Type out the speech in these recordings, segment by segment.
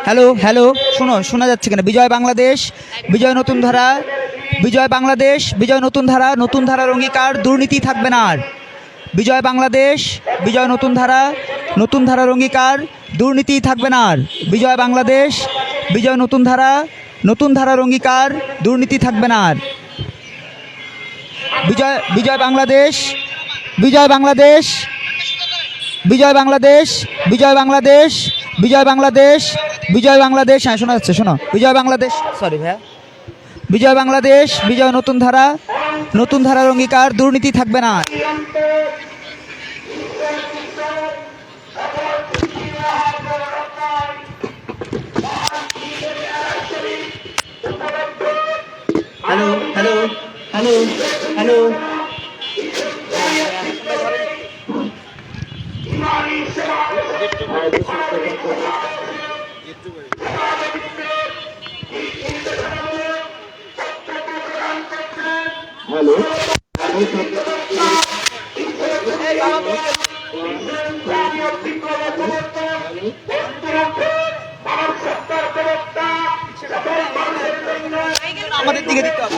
Hello hello, শোনা যাচ্ছে কিনা? বিজয় বাংলাদেশ, বিজয় নতুন ধারা, বিজয় বাংলাদেশ, বিজয় নতুন ধারা, নতুন ধারার অঙ্গীকার, দুর্নীতি থাকবে না আর। বিজয় বাংলাদেশ, বিজয় নতুন ধারা, নতুন ধারার অঙ্গীকার, দুর্নীতি থাকবে না আর। বিজয় বাংলাদেশ, বিজয় নতুন ধারা, নতুন ধারার অঙ্গীকার, দুর্নীতি থাকবে না আর। বিজয় বাংলাদেশ, বিজয় বাংলাদেশ, বিজয় বাংলাদেশ, বিজয় বাংলাদেশ, বিজয় বাংলাদেশ, বিজয় বাংলাদেশ। হ্যাঁ, শোনা যাচ্ছে, শোনো। বিজয় বাংলাদেশ, সরি ভাইয়া। বিজয় বাংলাদেশ, বিজয় নতুন ধারা, নতুন ধারার অঙ্গীকার, দুর্নীতি থাকবে না। Hello hello hello hello, hello. আমাদের দিকে দিতে হবে।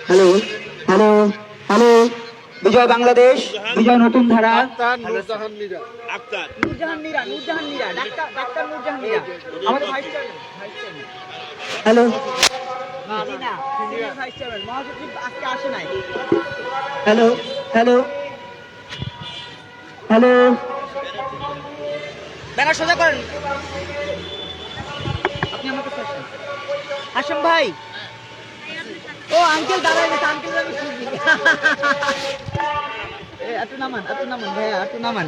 হ্যালো হ্যালো হ্যালো, বিজয় বাংলাদেশ, বিজয় নতুন ধারা। নূরজাহান মীরা, ডাক্তার নূরজাহান মীরা, আমাদের vice chairman. Hello, vice chairman মহাসচিব আজকে আসে নাই। হ্যালো হ্যালো হ্যালো, ব্যানার সোজা করেন। আপনি আমাকে হাসেম ভাই। ও আঙ্কেল দাঁড়ায় গেছে, আঙ্কেল আমি শুনি। এত নামান ভাইয়া, এত নামান।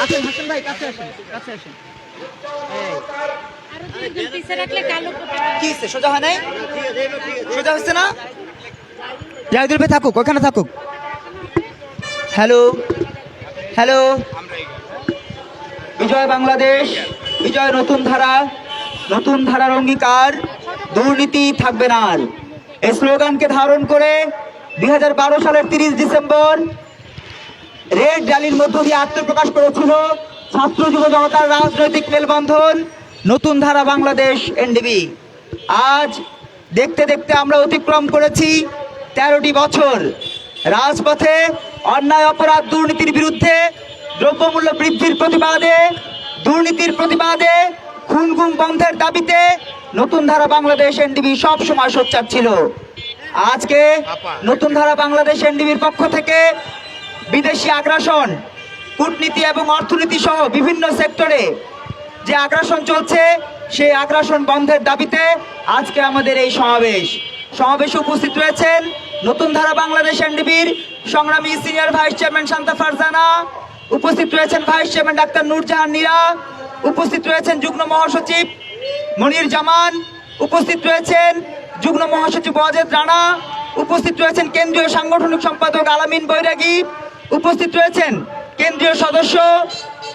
আসেন হাসেম ভাই, কাছে আসেন, কাছে আসেন। কি সোজা হয় নাই? সোজা হচ্ছে না? জাহিদুল ভাই থাকুক, ওখানে থাকুক। হ্যালো হ্যালো, বিজয় বাংলাদেশ, বিজয় নতুন ধারা, নতুন ধারার অঙ্গীকার, দুর্নীতি থাকবে না আর। এই স্লোগানকে ধারণ করে 2012 সালের 30 ডিসেম্বর রেড র্যালির মধ্য দিয়ে আত্মপ্রকাশ করেছিল ছাত্র যুব জনতার রাজনৈতিক মেলবন্ধন নতুন ধারা বাংলাদেশ এনডিবি। আজ দেখতে দেখতে আমরা অতিক্রম করেছি 13টি বছর। রাজপথে অন্যায়, অপরাধ, দুর্নীতির বিরুদ্ধে, দ্রব্যমূল্য বৃদ্ধির প্রতিবাদে, দুর্নীতির প্রতিবাদে, খুন গুম বন্ধের দাবিতে নতুন ধারা বাংলাদেশ এনডিবি সব সময় সোচ্চার ছিল। আজকে নতুন ধারা বাংলাদেশ এনডিবির পক্ষ থেকে বিদেশি আগ্রাসন, কূটনীতি এবং অর্থনীতি সহ বিভিন্ন সেক্টরে যে আগ্রাসন চলছে, সেই আগ্রাসন বন্ধের দাবিতে আজকে আমাদের এই সমাবেশে উপস্থিত রয়েছেন নতুন ধারা বাংলাদেশ এনডিবির সংগ্রামী senior vice chairman Shanta Farzana, উপস্থিত রয়েছেন ভাইস চেয়ারম্যান ডাক্তার নূরজাহান মীরা, উপস্থিত রয়েছেন যুগ্ম মহাসচিব মনির জামান, উপস্থিত রয়েছেন যুগ্ম মহাসচিব ওয়াজেদ রানা, উপস্থিত রয়েছেন কেন্দ্রীয় সাংগঠনিক সম্পাদক আলামিন বৈরাগী, উপস্থিত রয়েছেন কেন্দ্রীয় সদস্য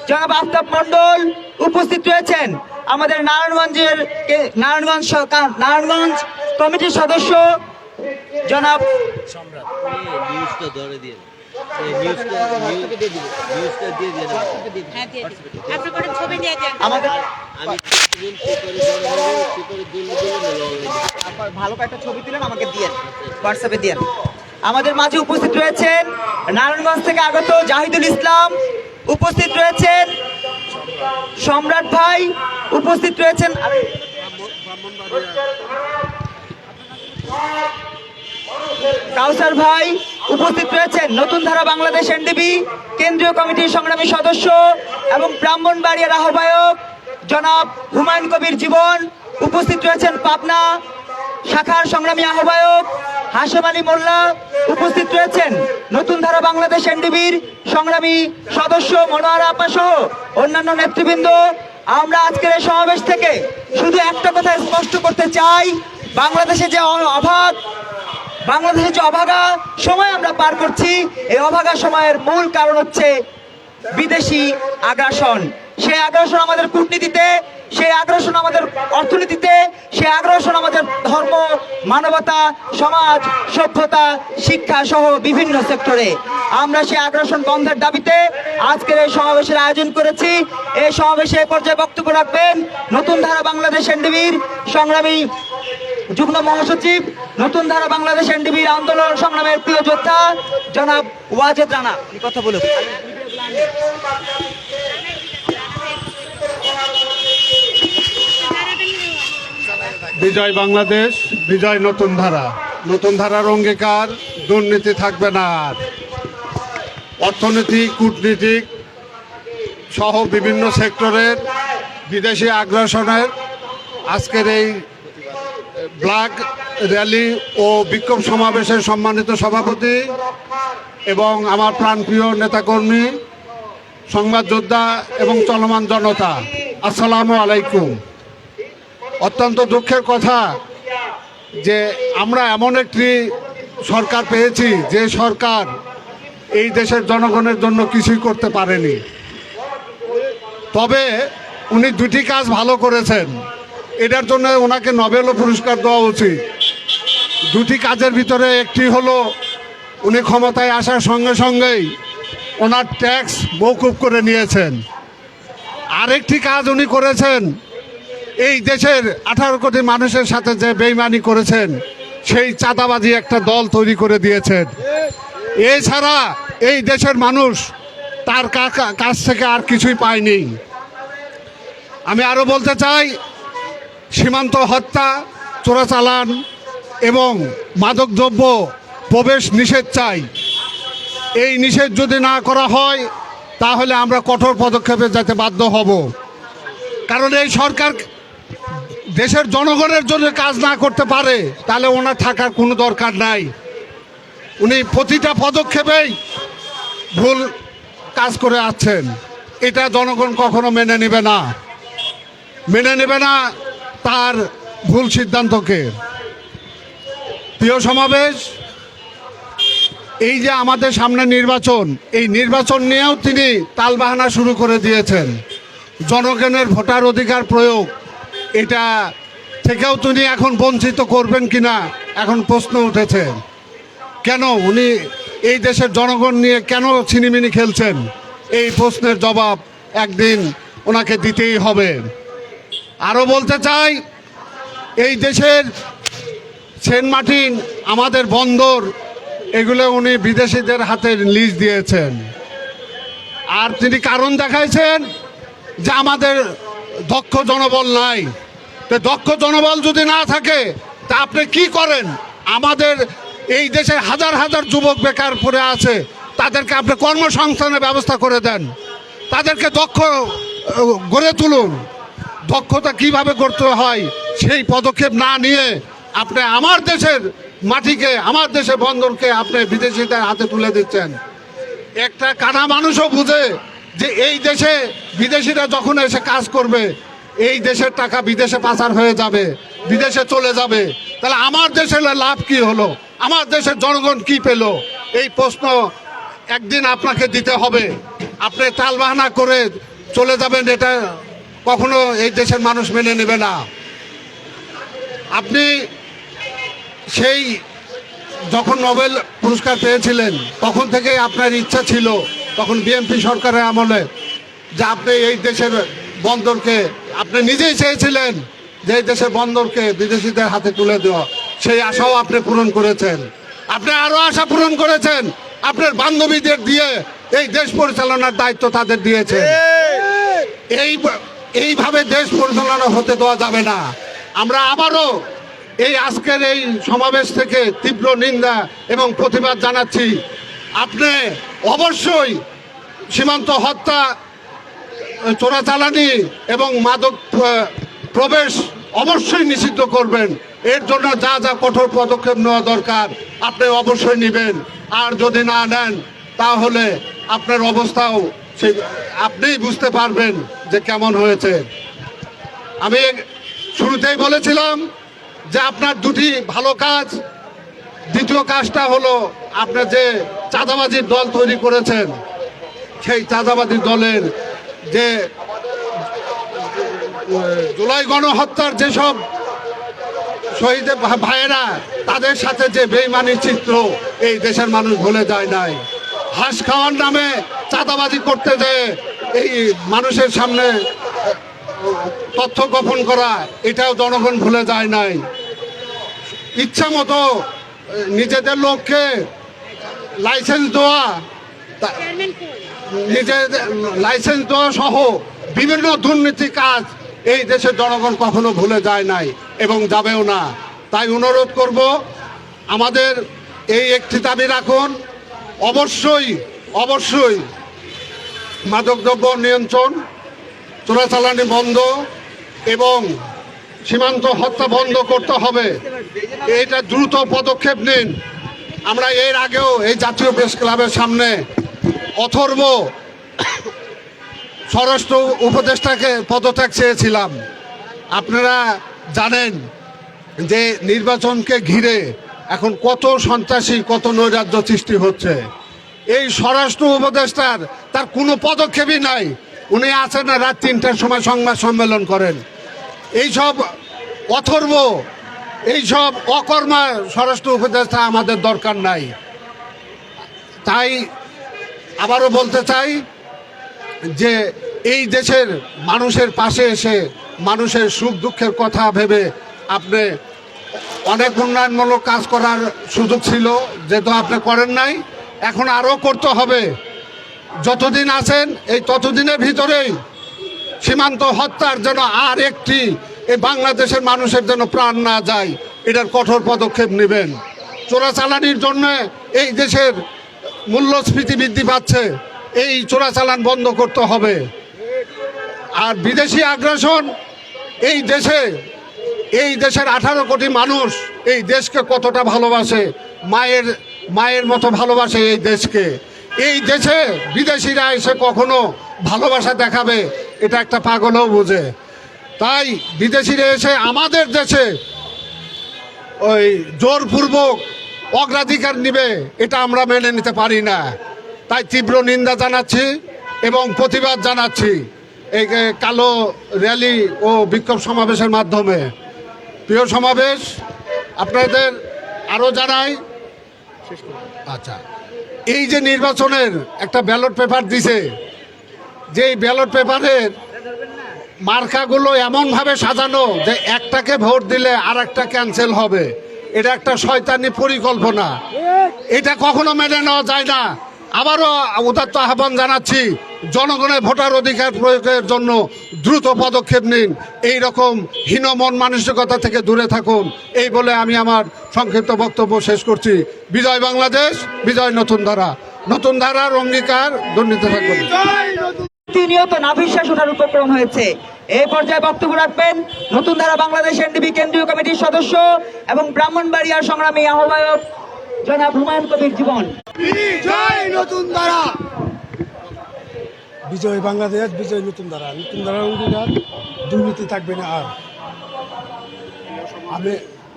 জনাব আফতাব মন্ডল, উপস্থিত রয়েছেন আমাদের নারায়ণগঞ্জ কমিটির সদস্য জনাব ভালো কয়েকটা ছবি তুলেন, আমাকে দিয়েন, হোয়াটসঅ্যাপে দিয়েন। আমাদের মাঝে উপস্থিত রয়েছেন নারায়ণগঞ্জ থেকে আগত জাহিদুল ইসলাম, উপস্থিত রয়েছেন সম্রাট ভাই, উপস্থিত রয়েছেন কাউসার ভাই, উপস্থিত রয়েছেন নতুন ধারা বাংলাদেশ এনডিবি কেন্দ্রীয় কমিটির সংগ্রামী সদস্য এবং ব্রাহ্মণবাড়িয়ার আহ্বায়ক জনাব হুমায়ুন কবির জীবন, উপস্থিত রয়েছেন পাবনা শাখার সংগ্রামী আহ্বায়ক হাশেম আলী মোল্লা, উপস্থিত রয়েছেন নতুন ধারা বাংলাদেশ এনডিবির সংগ্রামী সদস্য মনোয়ারা আপা সহ অন্যান্য নেতৃবৃন্দ, আমরা আজকের এই সমাবেশ থেকে শুধু একটা কথা স্পষ্ট করতে চাই, বাংলাদেশে যে অভাগা সময় আমরা পার করছি, এই অভাগা সময়ের মূল কারণ হচ্ছে বিদেশি আগ্রাসন। সেই আগ্রাসন আমাদের কূটনীতিতে, সেই আগ্রাসন আমাদের অর্থনীতিতে, সেই আগ্রাসন আমাদের ধর্ম, মানবতা, সমাজ, সভ্যতা, শিক্ষা সহ বিভিন্ন সেক্টরে। আমরা সেই আগ্রাসন বন্ধের দাবিতে আজকের এই সমাবেশের আয়োজন করেছি। এই সমাবেশে পর্যায়ে বক্তব্য রাখবেন নতুন ধারা বাংলাদেশ এনডিবির সংগ্রামী যুগ্ম মহাসচিব, নতুন ধারা বাংলাদেশ এনডিবির আন্দোলন সংগ্রামের প্রিয় যোদ্ধা জনাব ওয়াজেদ রানা। কথা বলুন। বিজয় বাংলাদেশ, বিজয় নতুন ধারা। নতুন ধারার অঙ্গীকার, দুর্নীতি থাকবে না আর। অর্থনীতি, কূটনীতিক সহ বিভিন্ন সেক্টরের বিদেশি আগ্রাসনের আজকের এই ব্ল্যাক র্যালি ও বিক্ষোভ সমাবেশের সম্মানিত সভাপতি এবং আমার প্রাণপ্রিয় নেতাকর্মী, সংবাদ যোদ্ধা এবং চলমান জনতা, আসসালামু আলাইকুম। অত্যন্ত দুঃখের কথা যে আমরা এমন একটি সরকার পেয়েছি যে সরকার এই দেশের জনগণের জন্য কিছুই করতে পারেনি। তবে উনি দুটি কাজ ভালো করেছেন, এটার জন্য ওনাকে নোবেল পুরস্কার দেওয়া উচিত। দুটি কাজের ভিতরে একটি হলো উনি ক্ষমতায় আসার সঙ্গে সঙ্গেই ওনার ট্যাক্স মওকুফ করে নিয়েছেন। আরেকটি কাজ উনি করেছেন, এই দেশের 18 কোটি মানুষের সাথে যে বেইমানি করেছেন সেই চাঁদাবাজি একটা দল তৈরি করে দিয়েছেন। এছাড়া এই দেশের মানুষ তার কাছ থেকে আর কিছুই পায়নি। আমি আরও বলতে চাই, সীমান্ত হত্যা, চোরাচালান এবং মাদকদ্রব্য প্রবেশ নিষেধ চাই। এই নিষেধ যদি না করা হয় তাহলে আমরা কঠোর পদক্ষেপে যেতে বাধ্য হব। কারণ এই সরকার দেশের জনগণের জন্য কাজ না করতে পারে তাহলে ওনার থাকার কোনো দরকার নাই। উনি প্রতিটা পদক্ষেপেই ভুল কাজ করে আসছেন, এটা জনগণ কখনো মেনে নেবে না তার ভুল সিদ্ধান্তকে। প্রিয় সমাবেশ, এই যে আমাদের সামনে নির্বাচন, এই নির্বাচন নিয়েও তিনি তালবাহানা শুরু করে দিয়েছেন। জনগণের ভোটার অধিকার প্রয়োগ, এটা থেকেও তিনি এখন বঞ্চিত করবেন কিনা এখন প্রশ্ন উঠেছে। কেন উনি এই দেশের জনগণ নিয়ে কেন ছিনিমিনি খেলছেন, এই প্রশ্নের জবাব একদিন ওনাকে দিতেই হবে। আরও বলতে চাই, এই দেশের সেন্ট মার্টিন, আমাদের বন্দর, এগুলো উনি বিদেশিদের হাতে লিজ দিয়েছেন। আর তিনি কারণ দেখাইছেন যে আমাদের দক্ষ জনবল নাই। তো দক্ষ জনবল যদি না থাকে তা আপনি কি করেন? আমাদের এই দেশে হাজার হাজার যুবক বেকার পড়ে আছে, তাদেরকে আপনি কর্মসংস্থানের ব্যবস্থা করে দেন, তাদেরকে দক্ষ গড়ে তুলুন। দক্ষতা কিভাবে করতে হয় সেই পদক্ষেপ না নিয়ে আপনি আমার দেশের মাটিকে, আমার দেশের বন্দরকে আপনি বিদেশিদের হাতে তুলে দিচ্ছেন। একটা কানা মানুষও বুঝে যে এই দেশে বিদেশিরা যখন এসে কাজ করবে এই দেশের টাকা বিদেশে পাচার হয়ে যাবে, বিদেশে চলে যাবে, তাহলে আমার দেশের লাভ কি হলো, আমার দেশের জনগণ কি পেল? এই প্রশ্ন একদিন আপনাকে দিতে হবে। আপনি তালবাহানা করে চলে যাবেন, এটা কখনো এই দেশের মানুষ মেনে নেবে না। আপনি সেই যখন নোবেল পুরস্কার পেয়েছিলেন তখন থেকে আপনার ইচ্ছা ছিল, তখন বিএনপি সরকারের আমলে, যে আপনি এই দেশের বন্দরকে, আপনি নিজেই চেয়েছিলেন যে এই দেশের বন্দরকে বিদেশিদের হাতে তুলে দেওয়া। সেই আশাও আপনি পূরণ করেছেন। আপনি আরও আশা পূরণ করেছেন, আপনার বান্ধবীদের দিয়ে এই দেশ পরিচালনার দায়িত্ব তাদের দিয়েছেন। এইভাবে দেশ পরিচালনা হতে দেওয়া যাবে না। আমরা আবারও এই আজকের এই সমাবেশ থেকে তীব্র নিন্দা এবং প্রতিবাদ জানাচ্ছি। আপনি অবশ্যই সীমান্ত হত্যা, চোরাচালানি এবং মাদক প্রবেশ অবশ্যই নিষিদ্ধ করবেন। এর জন্য যা যা কঠোর পদক্ষেপ নেওয়া দরকার আপনি অবশ্যই নেবেন। আর যদি না নেন তাহলে আপনার অবস্থাও সেই আপনিই বুঝতে পারবেন যে কেমন হয়েছে। আমি শুরুতেই বলেছিলাম যে আপনার দুটি ভালো কাজ। দ্বিতীয় কাজটা হলো আপনার যে চাঁদাবাজির দল তৈরি করেছেন, সেই চাঁদাবাজির দলের যে জুলাই গণহত্যার যেসব শহীদ ভাইয়েরা, তাদের সাথে যে বেইমানির চিত্র এই দেশের মানুষ ভুলে যায় নাই। হাঁস খাওয়ার নামে চাঁদাবাজি করতে যেয়ে এই মানুষের সামনে তথ্য গোপন করা, এটাও জনগণ ভুলে যায় নাই। ইচ্ছা মতো নিজেদের লোককে লাইসেন্স দেওয়া, নিজেদের লাইসেন্স দেওয়া সহ বিভিন্ন দুর্নীতি কাজ এই দেশের জনগণ কখনো ভুলে যায় নাই এবং যাবেও না। তাই অনুরোধ করব, আমাদের এই একটি দাবি রাখুন, অবশ্যই অবশ্যই মাদকদ্রব্য নিয়ন্ত্রণ, চোরাচালানি বন্ধ এবং সীমান্ত হত্যা বন্ধ করতে হবে। এটা দ্রুত পদক্ষেপ নিন। আমরা এর আগেও এই জাতীয় প্রেস ক্লাবের সামনে অথর্ব স্বরাষ্ট্র উপদেষ্টাকে পদত্যাগ চেয়েছিলাম। আপনারা জানেন যে নির্বাচনকে ঘিরে এখন কত সন্ত্রাসী, কত নৈরাজ্য সৃষ্টি হচ্ছে। এই স্বরাষ্ট্র উপদেষ্টার তার কোনো পদক্ষেপই নাই। উনি আছেন না রাত 3টার সময় সংবাদ সম্মেলন করেন। এইসব অথর্ব, এইসব অকর্মা স্বরাষ্ট্র উপদেষ্টা আমাদের দরকার নাই। তাই আবারও বলতে চাই যে এই দেশের মানুষের পাশে এসে মানুষের সুখ দুঃখের কথা ভেবে আপনি অনেক উন্নয়নমূলক কাজ করার সুযোগ ছিল, যেহেতু আপনি করেন নাই, এখন আরও করতে হবে। যতদিন আছেন এই ততদিনের ভিতরেই সীমান্ত হত্যার যেন আর একটি এই বাংলাদেশের মানুষের যেন প্রাণ না যায়, এটার কঠোর পদক্ষেপ নেবেন। চোরাচালানির জন্য এই দেশের মূল্যস্ফীতি বৃদ্ধি পাচ্ছে, এই চোরাচালান বন্ধ করতে হবে। আর বিদেশি আগ্রাসন, এই দেশের 18 কোটি মানুষ এই দেশকে কতটা ভালোবাসে, মায়ের মতো ভালোবাসে এই দেশকে। এই দেশে বিদেশিরা এসে কখনো ভালোবাসা দেখাবে, এটা একটা পাগলও বোঝে। তাই বিদেশিরা এসে আমাদের দেশে ওই জোরপূর্বক অগ্রাধিকার নিবে, এটা আমরা মেনে নিতে পারি না। তাই তীব্র নিন্দা জানাচ্ছি এবং প্রতিবাদ জানাচ্ছি এই কালো র্যালি ও বিক্ষোভ সমাবেশের মাধ্যমে। প্রিয় সমাবেশ, আপনাদের আরও জানাই, আচ্ছা, এই যে নির্বাচনের একটা ব্যালট পেপার দিছে, যেই ব্যালট পেপারের মার্কাগুলো এমনভাবে সাজানো যে একটাকে ভোট দিলে আর একটা ক্যান্সেল হবে, এটা একটা শয়তানি পরিকল্পনা। এটা কখনো মেনে নেওয়া যায় না। আবারও উদাত্ত আহ্বান জানাচ্ছি, জনগণের ভোটার অধিকার প্রয়োগের জন্য দ্রুত পদক্ষেপ নিন, এই রকম হীন মন মানসিকতা থেকে দূরে থাকুন। এই বলে আমি আমার সংক্ষিপ্ত বক্তব্য শেষ করছি। বিজয় বাংলাদেশ, বিজয় নতুন ধারা, নতুন ধারার অঙ্গীকার, দুর্নীতি থাকবে না। প্রতিনিয়ত নাভিশ্বাস ওঠার উপক্রম হয়েছে। এই পর্যায়ে বক্তব্য রাখবেন নতুন ধারা বাংলাদেশ এনডিপি কেন্দ্রীয় কমিটির সদস্য এবং ব্রাহ্মণবাড়িয়ার সংগ্রামী আহ্বায়ক জনাব হুমায়ুন কবির জীবন। বিজয় নতুন ধারা, বিজয় বাংলাদেশ, বিজয় নতুন ধারা, নতুন ধারা অঙ্গীকার, দুর্নীতি থাকবে না আর। আমি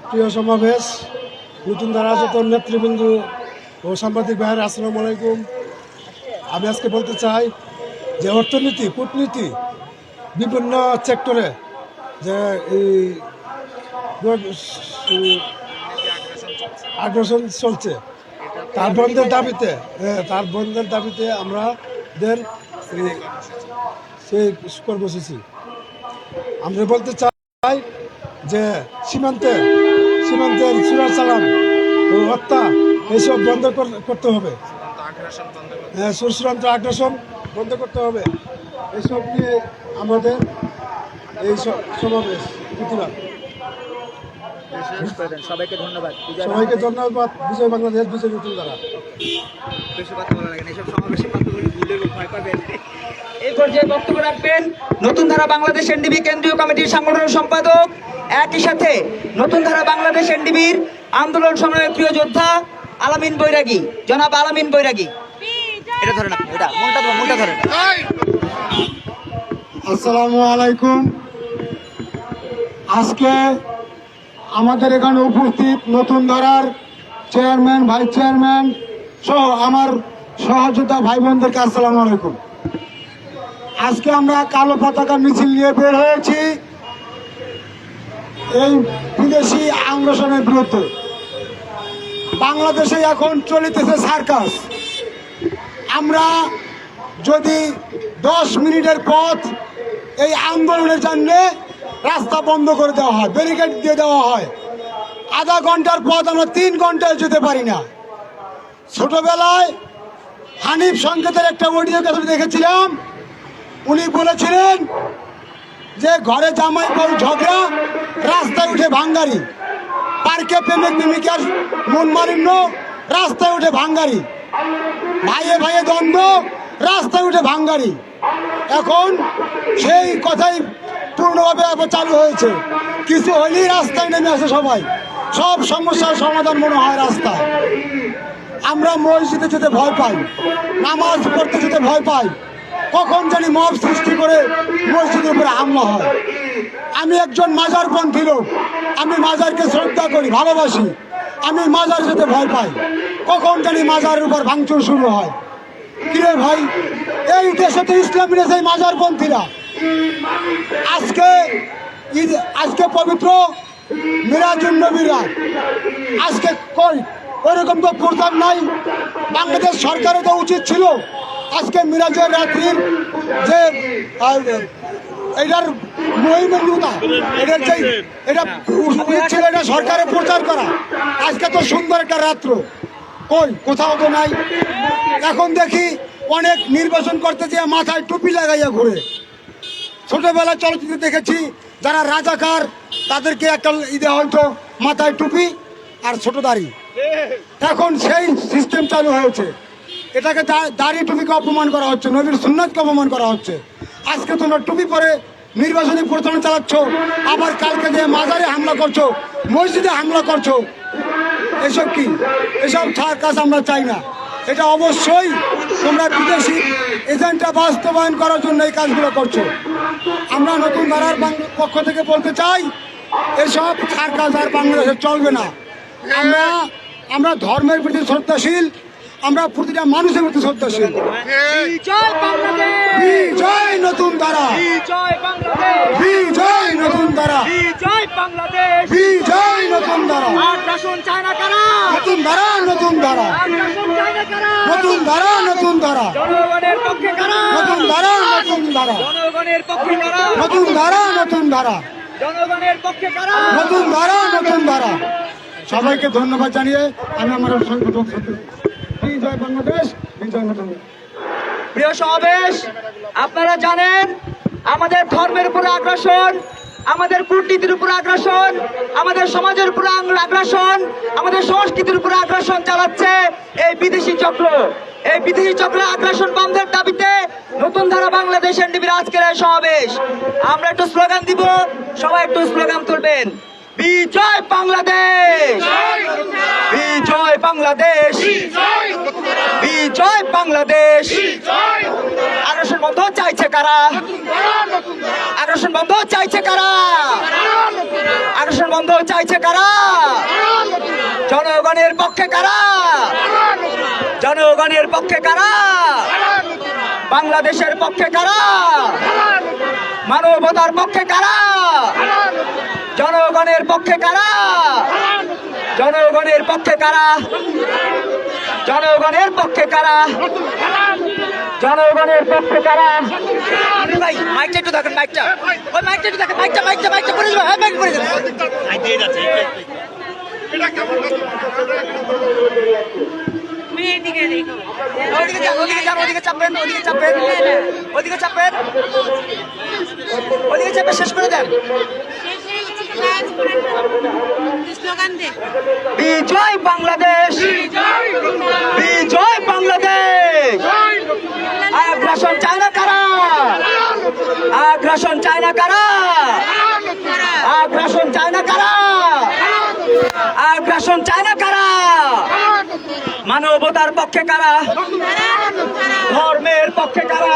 প্রিয় সমাবেশ, নতুন ধারা যত নেতৃবৃন্দ ও সাংবাদিক ভাইয়ের আসসালামু আলাইকুম। আমি আজকে বলতে চাই যে অর্থনীতি, কূটনীতি, বিভিন্ন সেক্টরে যে এই আগ্রাসন চলছে, তার বন্ধের দাবিতে আমাদের সেই কর্মসূচি। আমরা বলতে চাই যে সীমান্তের চোরাচালান ও হত্যা এইসব বন্ধ করতে হবে, সীমান্ত আগ্রাসন বন্ধ করতে হবে। এইসব নিয়ে আমাদের এই সমাবেশ। প্রতিবাদ, সবাইকে ধন্যবাদ। সবাইকে ধন্যবাদ। বিজয় বাংলাদেশ, বিজয় নতুন ধারা। এই পর্যায়ে বক্তব্য রাখবেন নতুন ধারা বাংলাদেশ এনডিবি কেন্দ্রীয় কমিটির সাংগঠনিক সম্পাদক, একই সাথে নতুন ধারা বাংলাদেশ এনডিবির আন্দোলন সংগ্রামের প্রিয় যোদ্ধা আলামিন বৈরাগী, জনাব আলামিন বৈরাগী। এটা ধরেন আপনি, এটা মূলটা ধরেন। আসসালামু আলাইকুম। আজকে আমাদের এখানে উপস্থিত নতুন ধারার চেয়ারম্যান, ভাইস চেয়ারম্যান সহ আমার সহযোদ্ধা ভাই বোনদেরকে আসসালামু আলাইকুম। আজকে আমরা কালো পতাকা মিছিল নিয়ে বের হয়েছি এই বিদেশি আগ্রাসনের বিরুদ্ধে। বাংলাদেশে এখন চলিতেছে সার্কাস। আমরা যদি 10 মিনিটের পথ এই আন্দোলনের জন্য রাস্তা বন্ধ করে দেওয়া হয়, ব্যারিকেড দিয়ে দেওয়া হয়, আধা ঘন্টার পথ আমরা 3 ঘন্টায় যেতে পারি না। ছোটবেলায় হানিফ সংকেতের একটা অডিও ক্যাসেট দেখেছিলাম। উনি বলেছিলেন যে ঘরে জামাই বউ ঝগড়া, রাস্তায় উঠে ভাঙ্গারি, পার্কে প্রেমিক প্রেমিকার মন মালিন্য, রাস্তায় উঠে ভাঙ্গারি, ভাইয়ে ভাইয়ে দ্বন্দ্ব, রাস্তায় উঠে ভাঙ্গারি। এখন সেই কথাই পূর্ণভাবে আবার চালু হয়েছে। কিছু হলেই রাস্তায় নেমে আসে সবাই, সব সমস্যার সমাধান মনে হয় রাস্তায়। আমরা মসজিদে যেতে ভয় পাই, নামাজ পড়তে যেতে ভয় পাই, কখন জানি মব সৃষ্টি করে মসজিদের উপরে হামলা হয়। আমি একজন মাজারপন্থী লোক, আমি মাজারকে শ্রদ্ধা করি, ভালোবাসি। আমি মাজার যেতে ভয় পাই, কখন জানি মাজারের উপর ভাঙচুর শুরু হয়। কিরে ভাই, এই দেশে তো ইসলামী দেশে মাজারপন্থীরা। আজকে পবিত্র মিরাজুন নবীর রাত, আজকে ওইরকম তো প্রস্তাব নাই। বাংলাদেশ সরকারের তো উচিত ছিল আজকে মিরাজের রাত্রির যে এটার মহিমান্বিতা, এটার যে এটা উচিত ছিল এটা সরকারের প্রচার করা। আজকে তো সুন্দর একটা রাত্র, কোথাও তো নাই। এখন দেখি অনেক নির্বাচন করতে যেয়ে মাথায় টুপি লাগাইয়া ঘুরে। ছোটবেলায় চলচ্চিত্র দেখেছি যারা রাজাকার তাদেরকে একটা ঈদে হয়তো মাথায় টুপি আর ছোট দাড়ি। এখন সেই সিস্টেম চালু হয়েছে। এটাকে দাড়ি টুপিকে অপমান করা হচ্ছে, নবীর সুন্নাতকে অপমান করা হচ্ছে। আজকে তোমরা টুপি পরে নির্বাচনী প্রচারণা চালাচ্ছ, আবার কালকে যে মাজারে হামলা করছো, মসজিদে হামলা করছো। এসব কি? এসব কাজ আমরা চাই না। এটা অবশ্যই তোমরা বিদেশি এজেন্টটা বাস্তবায়ন করার জন্য এই কাজগুলো করছো। আমরা নতুন ধারার পক্ষ থেকে বলতে চাই, এসব কাজ আর বাংলাদেশে চলবে না। আমরা ধর্মের প্রতি শ্রদ্ধাশীল, আমরা প্রতিটা মানুষের প্রতি শ্রদ্ধাশীল। বিজয় নতুন ধারা, বিজয় নতুন ধারা, বিজয় নতুন ধারা, নতুন ধারা, নতুন ধারা, নতুন ধারা, নতুন ধারা, নতুন ধারা, নতুন ধারা, নতুন ধারা, নতুন ধারা, নতুন ধারা, নতুন ধারা। সবাইকে ধন্যবাদ জানিয়ে আমি আমার বিজয় বাংলাদেশ, বিজয় নতুন। প্রিয় সমাবেশ, আপনারা জানেন আমাদের ধর্মের উপর আগ্রাসন, আমাদের কূটনীতির উপর আগ্রাসন, আমাদের সমাজের উপর আগ্রাসন, আমাদের সংস্কৃতির উপর আগ্রাসন চালাচ্ছে এই বিদেশি চক্র। এই বিদেশি চক্র আগ্রাসন বন্ধের দাবিতে নতুন ধারা বাংলাদেশের নিবিড় আজকের এই সমাবেশ। আমরা একটু স্লোগান দিব, সবাই একটু স্লোগান তুলবেন। বিজয় বাংলাদেশ, বিজয় বাংলাদেশ, বিজয় বাংলাদেশ। আগ্রাসন বন্ধ চাইছে কারা? আগ্রাসন বন্ধ চাইছে কারা? আগ্রাসন বন্ধ চাইছে কারা? জনগণের পক্ষে কারা? জনগণের পক্ষে কারা? বাংলাদেশের পক্ষে কারা? মানবতার পক্ষে কারা? জনগণের পক্ষে কারা? জনগণের পক্ষে কারা? জনগণের পক্ষে কারা? জনগণের পক্ষে কারা? ভাই মাইকটা একটু দেখেন, মাইকটা, ওই মাইকটা একটু দেখেন, মাইকটা মাইকটা মাইকটা পড়ে যাবে, হ্যাঁ মাইক পড়ে যাবে। ওদিকে যান, ওদিকে যান, ওদিকে চাপেন, ওদিকে চাপেন, ওদিকে চাপেন, ওদিকে চাপে শেষ করে দেন। বিজয় বাংলাদেশ, বিজয় বাংলাদেশ। আগ্রাসন চায় না কারা? আগ্রাসন চায় না কারা? আগ্রাসন চায় না কারা? আগ্রাসন চায় না কারা? মানবতার পক্ষে কারা? ধর্মের পক্ষে কারা?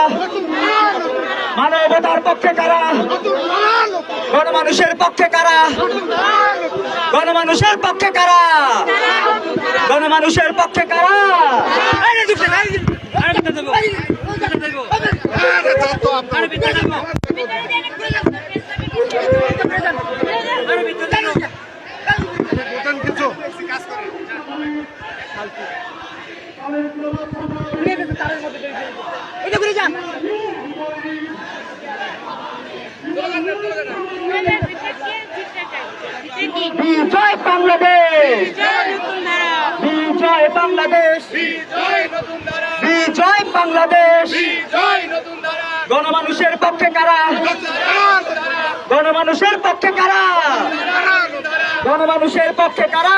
মানবতার পক্ষে কারা? গণমানুষের পক্ষে কারা? গণমানুষের পক্ষে কারা? গণমানুষের পক্ষে কারা? বিজয় বাংলাদেশ, বিজয় বাংলাদেশ, বিজয় বাংলাদেশ। গণমানুষের পক্ষে কারা? গণমানুষের পক্ষে কারা? গণমানুষের পক্ষে কারা?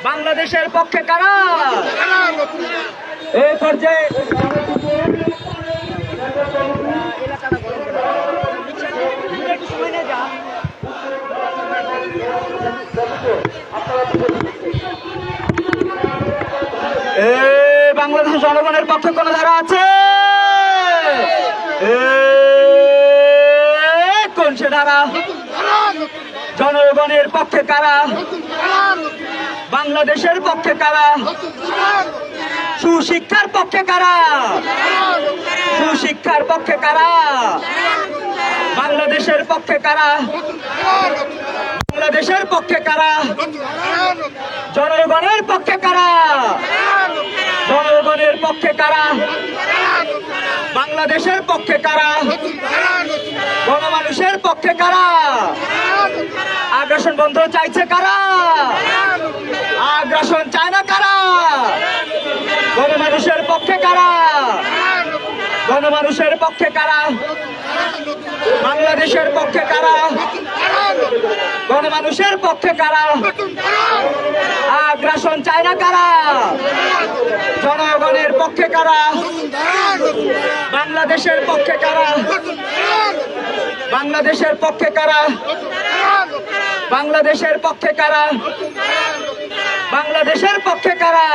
বাংলাদেশের পক্ষে কারা? এই পর্যায়ে বাংলাদেশের জনগণের পক্ষে কোন ধারা আছে? কোন সে ধারা? জনগণের পক্ষে কারা? বাংলাদেশের পক্ষে কারা? সুশিক্ষার পক্ষে কারা? সুশিক্ষার পক্ষে কারা? বাংলাদেশের পক্ষে কারা? বাংলাদেশের পক্ষে কারা? জনগণের পক্ষে কারা? জনগণের পক্ষে কারা? বাংলাদেশের পক্ষে কারা? গণমানুষের পক্ষে কারা? আগ্রাসন বন্ধ চাইছে কারা? আগ্রাসন চায় না কারা? গণমানুষের পক্ষে কারা? গণমানুষের পক্ষে কারা? বাংলাদেশের পক্ষে কারা? গণমানুষের পক্ষে কারা? আগ্রাসন চায় না কারা? জনগণের পক্ষে কারা? বাংলাদেশের পক্ষে কারা? বাংলাদেশের পক্ষে কারা? বাংলাদেশের পক্ষে কারা? বাংলাদেশের পক্ষে কারা?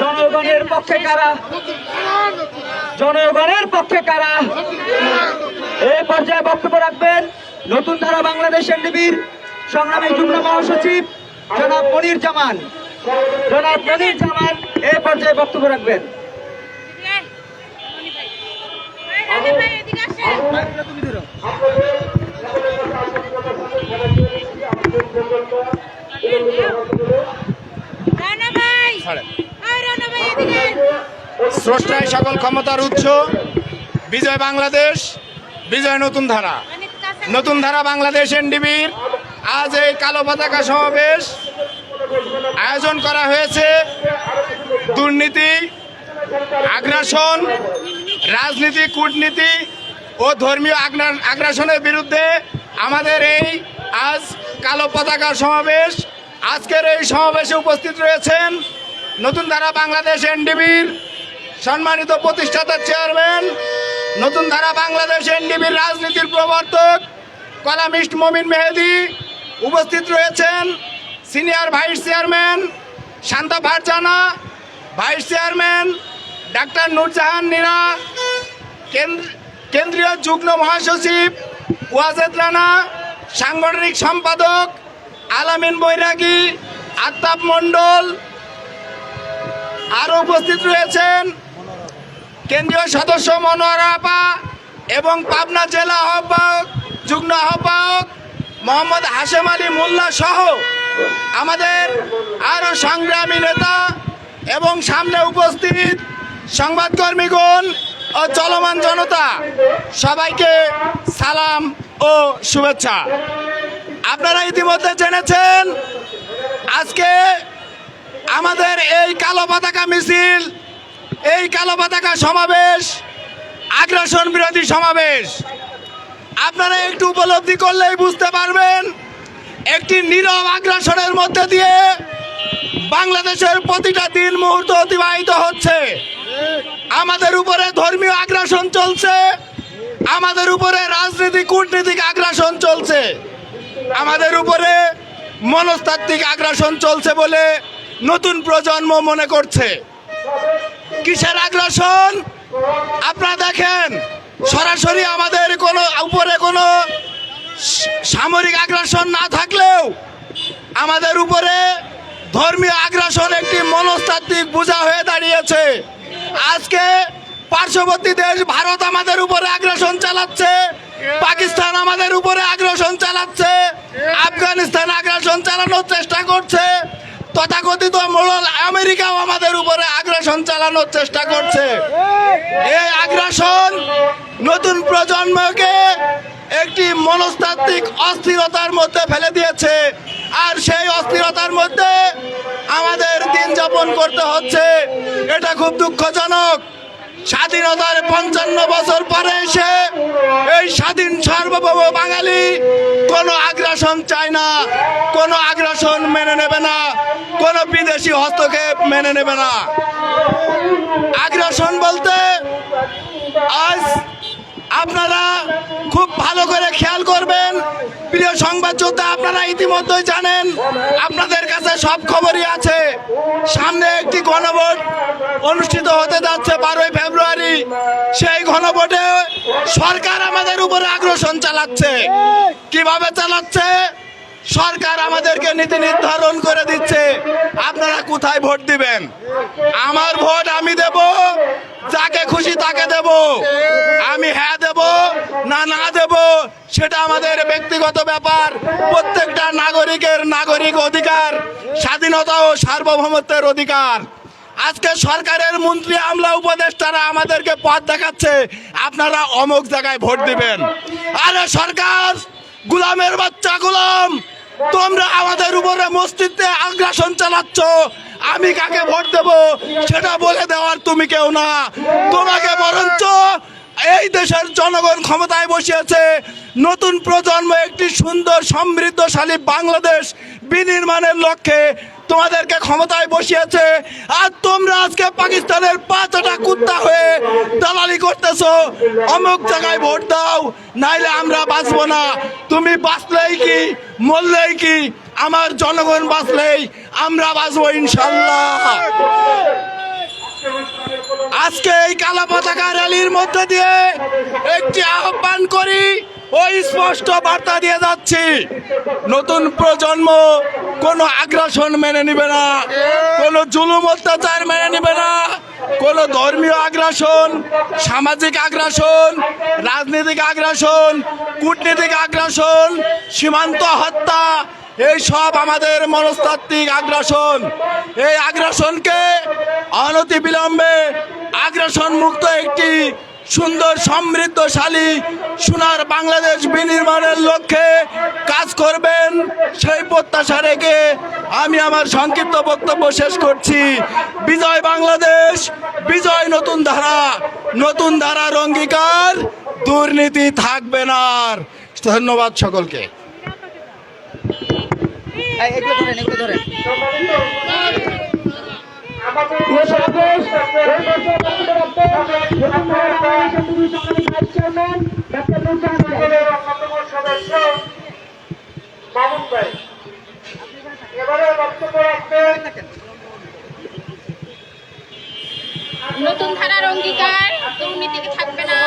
জনগণের পক্ষে কারা? জনগণের পক্ষে কারা? এই পর্যায়ে বক্তব্য রাখবেন নতুন ধারা বাংলাদেশ এনডিবির সংগ্রামী যুগ্ম মহাসচিব জনাব মনির জামান। জনাব মনির জামান এই পর্যায়ে বক্তব্য রাখবেন। স্রষ্টায় সকল ক্ষমতার উৎস, বিজয় বাংলাদেশ, বিজয় নতুন ধারা। নতুন ধারা বাংলাদেশ এনডিবির আজ এই কালো পতাকা সমাবেশ আয়োজন করা হয়েছে দুর্নীতি, আগ্রাসন, রাজনীতি, কূটনীতি ও ধর্মীয় আগ্রাসনের বিরুদ্ধে আমাদের এই আজ কালো পতাকা সমাবেশ। আজকের এই সমাবেশে উপস্থিত রয়েছেন নতুন ধারা বাংলাদেশ এনডিবির সম্মানিত প্রতিষ্ঠাতা চেয়ারম্যান, নতুন ধারা বাংলাদেশ এনডিবির রাজনীতির প্রবর্তক কলামিস্ট মমিন মেহেদি। উপস্থিত রয়েছেন senior vice chairman Shanta Farzana, vice chairman ডাক্তার নুরজাহান নীরা, কেন্দ্রীয় যুগ্ম মহাসচিব ওয়াজেদ রানা, সাংগঠনিক সম্পাদক আলামিন বৈরাগী, আত্তাব মণ্ডল। আরও উপস্থিত রয়েছেন কেন্দ্রীয় সদস্য মনোয়ারা আপা এবং পাবনা জেলা আহ্বায়ক, যুগ্ম আহ্বায়ক মোহাম্মদ হাশেম আলী মোল্লা সহ আমাদের আরও সংগ্রামী নেতা এবং সামনে উপস্থিত সংবাদকর্মীগণ ও চলমান জনতা, সবাইকে সালাম ও শুভেচ্ছা। আপনারা ইতিমধ্যে জেনেছেন আজকে আমাদের এই কালো পতাকা মিছিল, এই কালো পতাকা সমাবেশ আগ্রাসন বিরোধী সমাবেশ। আপনারা একটু উপলব্ধি করলেই বুঝতে পারবেন একটি নীরব আগ্রাসনের মধ্যে দিয়ে বাংলাদেশের প্রতিটা দিন মুহূর্ত অতিবাহিত হচ্ছে। আমাদের উপরে ধর্মীয় আগ্রাসন চলছে, আমাদের উপরে রাজনীতি কূটনীতিক আগ্রাসন চলছে, আমাদের উপরে মনস্তাত্ত্বিক আগ্রাসন চলছে বলে নতুন প্রজন্ম মনে করছে। কিসের আগ্রাসন? আপনারা দেখেন, সরাসরি আমাদের কোনো উপরে কোনো সামরিক আগ্রাসন না থাকলেও আমাদের উপরে ধর্মীয় আগ্রাসন একটি মনস্তাত্ত্বিক বোঝা হয়ে দাঁড়িয়েছে। আজকে পার্শ্ববর্তী দেশ ভারত আমাদের উপরে আগ্রাসন চালাচ্ছে, পাকিস্তান আমাদের উপরে আগ্রাসন চালাচ্ছে, আফগানিস্তান আগ্রাসন চালানোর চেষ্টা করছে, তথাকথিত মোড়ল আমেরিকাও আমাদের উপরে আগ্রাসন চালানোর চেষ্টা করছে। এই আগ্রাসন নতুন প্রজন্মকে একটি মনস্তাত্ত্বিক অস্থিরতার মধ্যে ফেলে দিয়েছে, আর সেই অস্থিরতার মধ্যে আমাদের দিন যাপন করতে হচ্ছে। এটা খুব দুঃখজনক। স্বাধীনতার 55 বছর পরে এসে এই স্বাধীন সার্বভৌম বাঙালি কোনো আগ্রাসন চায় না, কোনো আগ্রাসন মেনে নেবে না, কোনো বিদেশি হস্তক্ষেপ মেনে নেবে না। আগ্রাসন বলতে আজ আপনারা খুব ভালো করে খেয়াল করবেন, প্রিয় সংবাদ যোদ্ধা, আপনারা ইতিমধ্যেই জানেন, আপনাদের কাছে সব খবরই আছে। সামনে একটি গণভোট অনুষ্ঠিত হতে যাচ্ছে 12ই ফেব্রুয়ারি। সেই গণভোটে সরকার আমাদের উপরে আগ্রাসন চালাচ্ছে। কিভাবে চালাচ্ছে? সরকার আমাদেরকে নীতি নির্ধারণ করে দিচ্ছে আপনারা কোথায় ভোট দিবেন। আমার ভোট আমি দেব, যাকে খুশি তাকে দেব। আমি হ্যাঁ দেব না না দেব সেটা আমাদের ব্যক্তিগত ব্যাপার। প্রত্যেকটা নাগরিকের নাগরিক অধিকার, স্বাধীনতা ও সার্বভৌমত্বের অধিকার। আজকে সরকারের মন্ত্রী আমলা উপদেষ্টারা আমাদেরকে পথ দেখাচ্ছে আপনারা অমুক জায়গায় ভোট দিবেন। আরে সরকার, গোলামের বাচ্চা গোলাম, তোমরা আমাদের উপরে মসজিদে আগ্রাসন চালাচ্ছ। আমি কাকে ভোট দেব সেটা বলে দেওয়ার তুমি কেউ না। তোমাকে বরঞ্চ এই দেশের জনগণ ক্ষমতায় বসিয়েছে। নতুন প্রজন্ম একটি সুন্দর সমৃদ্ধশালী বাংলাদেশ বিনির্মাণের লক্ষ্যে তোমাদেরকে ক্ষমতায় বসিয়েছে। আর তোমরা আজকে পাকিস্তানের পাঁচটা কুত্তা হয়ে দালালি করতেছো। অমুক জায়গায় ভোট দাও, নাইলে আমরা বাঁচবো না। তুমি বাঁচলেই কি মরলেই কি, আমার জনগণ বাঁচলেই আমরা বাঁচবো ইনশাল্লাহ। আজকে এই কালা পতাকা র্যালির মধ্যে দিয়ে একটি আহ্বান করি, ওই স্পষ্ট বার্তা দিয়ে যাচ্ছি, নতুন প্রজন্ম কোনো আগ্রাসন মেনে নিবে না, কোনো জুলুম অত্যাচার মেনে নিবে না, কোনো ধর্মীয় আগ্রাসন, সামাজিক আগ্রাসন, রাজনৈতিক আগ্রাসন, কূটনীতিক আগ্রাসন, সীমান্ত হত্যা, এই সব আমাদের মনস্তাত্ত্বিক আগ্রাসন। এই আগ্রাসনকে অনতিবিলম্বে আগ্রাসন মুক্ত একটি সুন্দর সমৃদ্ধশালী সোনার বাংলাদেশ বিনির্মাণের লক্ষ্যে কাজ করবেন, সেই প্রত্যাশা রেখে আমি আমার সংক্ষিপ্ত বক্তব্য শেষ করছি। বিজয় বাংলাদেশ, বিজয় নতুন ধারা, নতুন ধারার অঙ্গীকার, দুর্নীতি থাকবে না। ধন্যবাদ সকলকে। এগুলো ধরেন, এগুলো ধরেন। নতুন ধারার অঙ্গীকার, দুর্নীতি থাকবে না,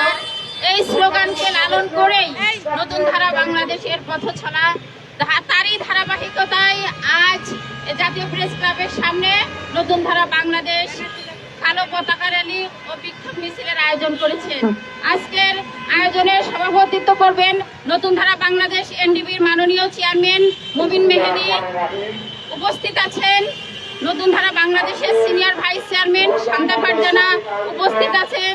এই স্লোগানকে লালন করেই নতুন ধারা বাংলাদেশের পথ চলা। তারই ধারাবাহিকতায় আজ জাতীয় প্রেস ক্লাবের সামনে নতুন ধারা বাংলাদেশ কালো পতাকা র্যালি ও বিক্ষোভ মিছিলের আয়োজন করেছেন। আজকের আয়োজনে সভাপতিত্ব করবেন নতুন ধারা বাংলাদেশ এনডিবির মাননীয় চেয়ারম্যান মুবিন মেহেদি। উপস্থিত আছেন নতুন ধারা বাংলাদেশের senior vice chairman Shanta Farzana. উপস্থিত আছেন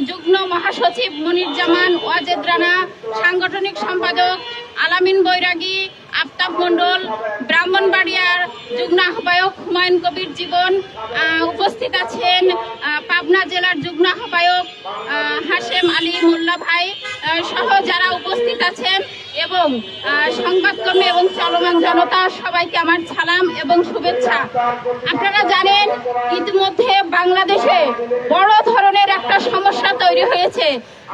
যুগ্ম মহাসচিব মনির জামান ওয়াজেদ রানা, সাংগঠনিক সম্পাদক আলামিন বৈরাগী, আফতাব মণ্ডল, ব্রাহ্মণবাড়িয়ার যুগ্ম আহ্বায়ক হুমায়ুন কবির জীবন। উপস্থিত আছেন পাবনা জেলার যুগ্ম আহ্বায়ক হাশেম আলী মোল্লা ভাই সহ যারা উপস্থিত আছেন এবং সংবাদকর্মী এবং চলমান জনতা, সবাইকে আমার সালাম এবং শুভেচ্ছা। আপনারা জানেন ইতিমধ্যে বাংলাদেশে বড় ধরনের একটা সমস্যা তৈরি হয়েছে,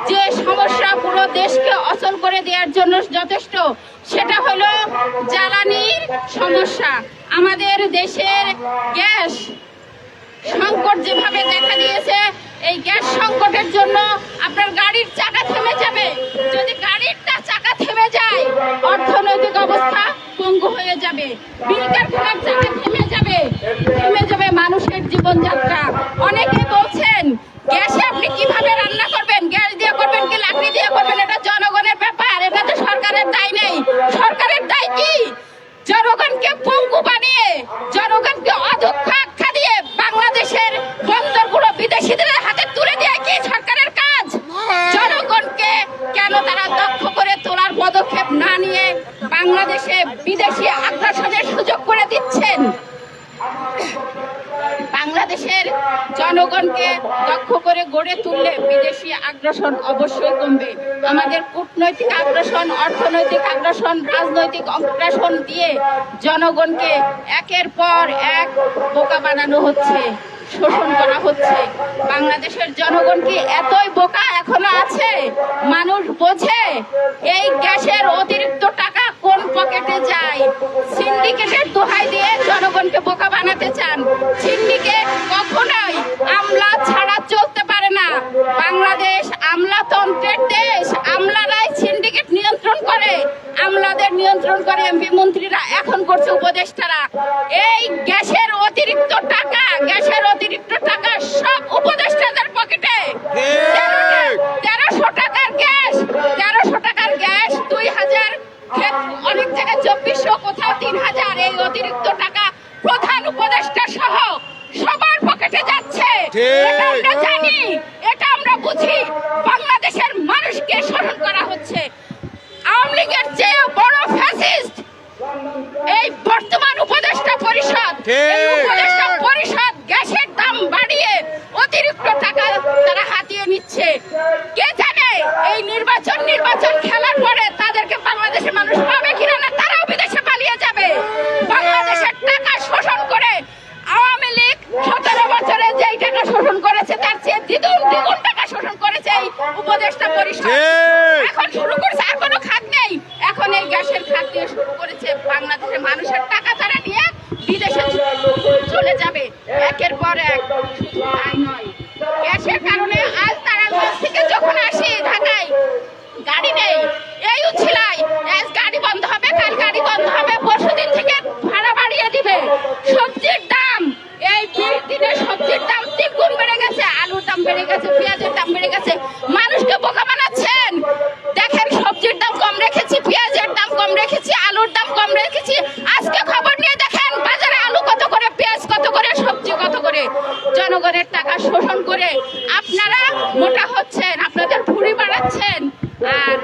যে সমস্যা পুরো দেশকে অচল করে দেওয়ার জন্য যথেষ্ট। সেটা হলো জ্বালানির সমস্যা। আমাদের দেশের গ্যাস সংকট যেভাবে দেখা দিয়েছে, এই গ্যাস সংকটের জন্য আপনার গাড়ির চাকা থেমে যাবে। যদি গাড়ির চাকা থেমে যায়, অর্থনৈতিক অবস্থা পঙ্গু হয়ে যাবে, বিল কারখানার চাকা থেমে যাবে মানুষের জীবনযাত্রা। অনেকে বলছেন গ্যাসে আপনি কিভাবে রান্না করবেন, গ্যাস দিয়ে করবেন কি লাকড়ি দিয়ে করবেন, এটা জনগণের ব্যাপার, এটা তো সরকারের দায় নেই। সরকারের দায় কি? জনগণকে পঙ্গু বানিয়ে, জনগণকে অদক্ষ আখ্যা দিয়ে বাংলাদেশের বন্দরগুলো বিদেশিদের হাতে তুলে দেওয়া কি সরকারের কাজ? জনগণকে কেন তারা দক্ষ করে তোলার পদক্ষেপ না নিয়ে বাংলাদেশে বিদেশি আগ্রাসনের সুযোগ করে দিচ্ছেন? বাংলাদেশের জনগণকে দক্ষ করে গড়ে তুললে বিদেশি আগ্রাসন অবশ্যই কমবে। আমাদের কূটনৈতিক আগ্রাসন, অর্থনৈতিক আগ্রাসন, রাজনৈতিক আগ্রাসন দিয়ে জনগণকে একের পর এক বোকা বানানো হচ্ছে, শোষণ করা হচ্ছে। বাংলাদেশের জনগণ কি এতই বোকা এখনো আছে? মানুষ বোঝে এই গ্যাসের অতিরিক্ত টাকা কোন পকেটে যায়? সিন্ডিকেটের দোহাই দিয়ে জনগণকে বোকা বানাতে চান। সিন্ডিকেট কখনোই আমলা ছাড়া চলতে পারে না। বাংলাদেশ আমলাতন্ত্রের দেশ, আমলারাই সিন্ডিকেট নিয়ন্ত্রণ করে, আমলাদের নিয়ন্ত্রণ করে এমপি মন্ত্রীরা, এখন করছে উপদেষ্টারা। এই গ্যাসের অতিরিক্ত টাকা সব উপদেষ্টাদের পকেটে। 1300 টাকার গ্যাস 2000, অনেক জায়গায় 2400, কোথাও 3000। এই অতিরিক্ত টাকা প্রধান উপদেষ্টা সহ সবার পকেটে যাচ্ছে। এটা আমরা জানি, এটা আমরা বুঝি। বাংলাদেশের মানুষকে শোষণ করা হচ্ছে। আওয়ামী লীগের চেয়ে বড় ফ্যাসিস্ট এই বর্তমান উপদেষ্টা পরিষদ। এই উপদেষ্টা পরিষদ গ্যাসের দাম বাড়িয়ে অতিরিক্ত টাকা তারা হাতিয়ে নিচ্ছে। কে জানে এই নির্বাচন খেলার পরে তাদেরকে বাংলাদেশের মানুষ পাবে কিনা, না তারাও বিদেশে পালিয়ে যাবে। বাংলাদেশের টাকা শোষণ করে আওয়ামী লীগ 17 বছরে যেই টাকা শোষণ করেছে তার চেয়ে দ্বিগুণ টাকা শোষণ করেছে এই উপদেষ্টা পরিষদ। এখন শুরু করেছে, আর কোনো খাত নেই, এখন এই গ্যাসের খাত দিয়ে শুরু করেছে। বাংলাদেশের মানুষের টাকা তারা নিয়ে বিদেশে চলে যাবে একের পর এক। শুধু তাই নয়, গ্যাসের কারণে আজ তারাগঞ্জ থেকে যখন আসি ঢাকায় গাড়ি নেই, এই উছিলাই আজ গাড়ি বন্ধ হবে, কাল গাড়ি বন্ধ হবে, পরশুদিন থেকে ভাড়া বাড়িয়ে দিবে। সবজির দাম, এই 20 দিনে সবজির দাম 3 গুণ বেড়ে গেছে, আলুর দাম বেড়ে গেছে, পেঁয়াজের দাম বেড়ে গেছে। মানুষকে বোকা বানাচ্ছেন। দেখেন সবজির দাম কম রেখেছি, পেঁয়াজের দাম কম রেখেছি, আলুর দাম কম রেখেছি। আজকে খবর নিয়ে দেখেন বাজারে আলু কত করে, পেঁয়াজ কত করে, সবজি কত করে। জনগণের টাকা শোষণ করে আপনারা মোটা হচ্ছেন, আপনাদের ভুঁড়ি বাড়াচ্ছেন। আর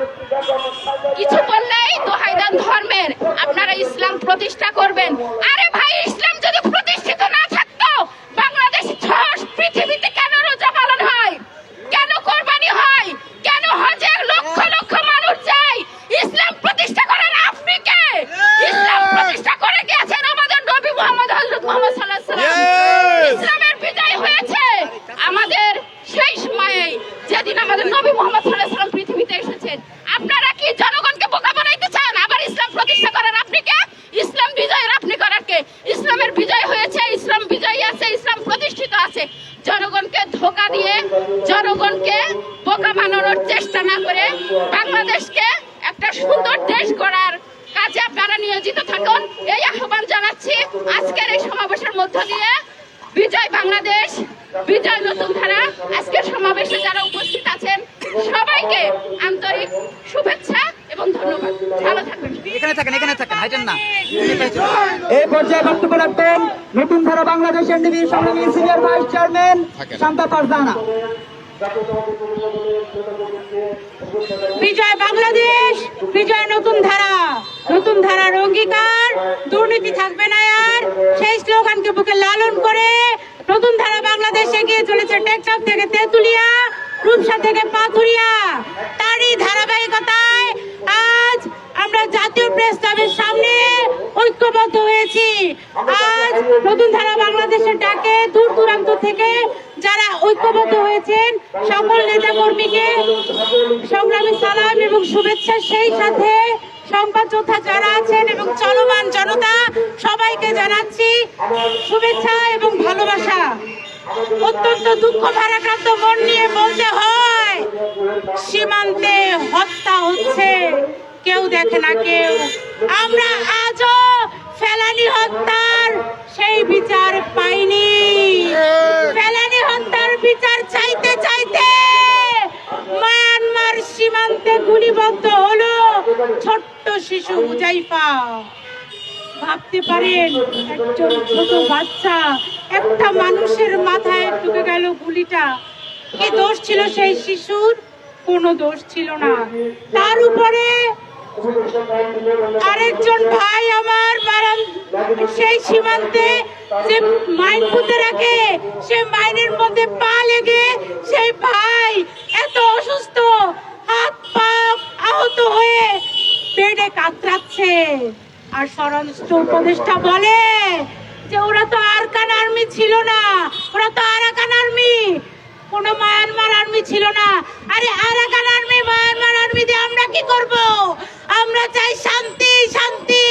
কিছু বললেই দোহাই দেন ধর্মের, আপনারা ইসলাম প্রতিষ্ঠা করবেন। আরে ভাই, ইসলাম যদি প্রতিষ্ঠিত না থাকতো বাংলাদেশ পৃথিবীতে কেন রোজা পালন হয়, কেন কোরবানি হয়, কেন হজে লক্ষ লক্ষ মানুষ যায়? ইসলাম প্রতিষ্ঠা করেন আপনি কে? ইসলাম প্রতিষ্ঠা করে গেছেন আমাদের নবী মুহাম্মদ, হযরত মুহাম্মদ সাল্লাল্লাহু আলাইহি ওয়াসাল্লাম। ইসলামের বিজয় হয়েছে আমাদের সেই সময়ে যেদিন আমাদের নবী মুহাম্মদ সাল্লাল্লাহু আলাইহি ওয়াসাল্লাম পৃথিবীতে এসেছেন। আপনারা কি জনগণকে বোকা বানাইতে চান? আবার ইসলাম প্রতিষ্ঠা করেন আপনি কে? ইসলাম বিজয়ের আপনি করার কে? ইসলামের বিজয় হয়েছে, ইসলাম বিজয়ী আছে, ইসলাম প্রতিষ্ঠিত আছে। জনগণকে ধোঁকা দিয়ে, জনগণকে বোকা বানানোর চেষ্টা না করে বাংলাদেশকে একটা সুন্দর দেশ গড়ার কাজে আপনারা নিয়োজিত থাকুন, এই আহ্বান জানাচ্ছি। আজকের এই সমাবেশের মধ্য দিয়ে বিজয় বাংলাদেশ, বিজয় নতুন ধারা। আজকের সমাবেশে যারা উপস্থিত আছেন সবাইকে আন্তরিক শুভেচ্ছা এবং ধন্যবাদ। ভালো থাকবেন। এখানে থাকেন, হাইটেন না। এই পর্যায়ে বক্তব্য রাখবেন নতুন ধারা বাংলাদেশের নিবি সংগ্রামী senior vice chairman Shanta Farzana. বিজয় বাংলাদেশ, বিজয় নতুন ধারার অঙ্গীকার, দুর্নীতি থাকবে না আর, সেই স্লোগানকে বুকে লালন করে নতুন ধারা বাংলাদেশ এগিয়ে চলেছে টেকনাফ থেকে তেঁতুলিয়া, রূপসা থেকে পাথুরিয়া। তারই ধারাবাহিকতায় আজ আমরা জাতীয় প্রেস ক্লাবের সামনে ঐক্যবদ্ধ হয়েছি। আজ নতুন ধারা বাংলাদেশের ডাকে দূর দূরান্ত থেকে যারা ঐক্যবদ্ধ হয়েছেন সকল নেতা কর্মীকে সংগ্রামী সালাম এবং শুভেচ্ছা, সেই সাথে সংবাদ যোদ্ধা যারা আছেন এবং চলমান জনতা সবাইকে জানাচ্ছি শুভেচ্ছা এবং ভালোবাসা। অত্যন্ত দুঃখ ভারাক্রান্ত মন নিয়ে বলতে হয়, সীমান্তে হত্যা হচ্ছে, কেউ দেখে না কেউ। আমরা আজও ফেলানি হত্যার সেই বিচার পাইনি। ফেলানি হত্যার বিচার চাইতে চাইতে মায়ানমার সীমান্তে গুলিবদ্ধ হলো ছোট্ট শিশু হুজাইফা। ভাবতে পারেন, একজন ছোট বাচ্চা, একটা মানুষের মাথায় ঢুকে গেল গুলিটা। কি দোষ ছিল সেই শিশুর? কোনো দোষ ছিল না। তার উপরে আরেকজন ভাই আমার সেই সীমান্তে যে মাইন পুঁতে রাখে, সে মাইনের মধ্যে পা লেগে সেই ভাই এত অসুস্থ, হাত পা আহত হয়ে বেডে কাতরাচ্ছে। আর স্বরাষ্ট্র উপদেষ্টা বলে যে ওরা তো আরাকান আর্মি ছিল না, ওরা তো আরাকান আর্মি, কোন মায়ানমার আর্মি ছিল না। আরে আরাকান আর্মি, মায়ানমার আর্মি দিয়ে আমরা কি করব? আমরা চাই শান্তি, শান্তি।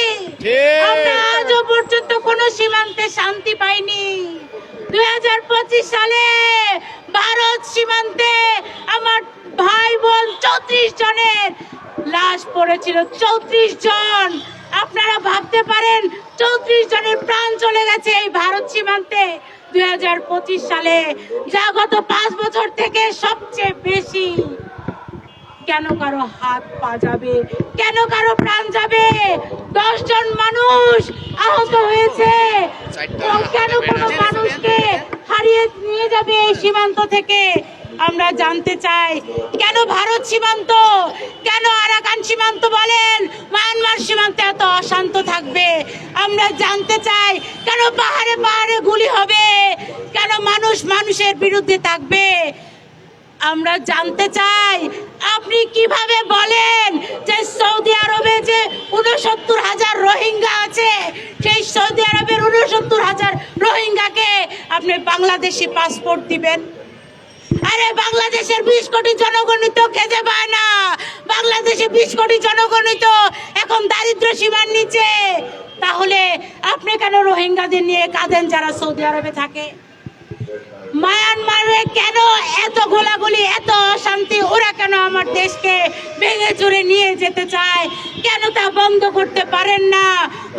আমরা আজও পর্যন্ত কোন সীমান্তে শান্তি পাইনি। 2025 সালে ভারত সীমান্তে আমার ভাই বোন 34 জনের লাশ পড়েছিল, 34 জন। আপনারা ভাবতে পারেন 34 জনের প্রাণ চলে গেছে এই ভারত সীমান্তে 2025 সালে, যা গত 5 বছর থেকে সবচেয়ে বেশি। কেন কারো হাত পা যাবে? কেন কারো প্রাণ যাবে? 10 জন মানুষ আহত হয়েছে। কেন কোনো মানুষকে হারিয়ে নিয়ে যাবে এই সীমান্ত থেকে? আমরা জানতে চাই, কেন ভারত সীমান্ত, কেন আরাকান সীমান্ত বলেন, মায়ানমার সীমান্তে এত অশান্ত থাকবে? আমরা জানতে চাই, কেন পাহাড়ে পাহাড়ে গুলি হবে, কেন মানুষ মানুষের বিরুদ্ধে থাকবে? আমরা জানতে চাই, আপনি কিভাবে বলেন যে সৌদি আরবে যে 69,000 রোহিঙ্গা আছে, সেই সৌদি আরবের 69,000 রোহিঙ্গাকে আপনি বাংলাদেশি পাসপোর্ট দিবেন? আরে বাংলাদেশের 20 কোটি জনগণই তো খেতে পায় না। বাংলাদেশে 20 কোটি জনগণই তো এখন দারিদ্র সীমার নিচে। তাহলে আপনি কেন রোহিঙ্গাদের নিয়ে কাঁদেন যারা সৌদি আরবে থাকে? মায়ানমারে কেন এত গোলাগুলি, এত অশান্তি? ওরা কেন আমার দেশকে ভেঙে চুরে নিয়ে যেতে চায়? কেন তা বন্ধ করতে পারেন না?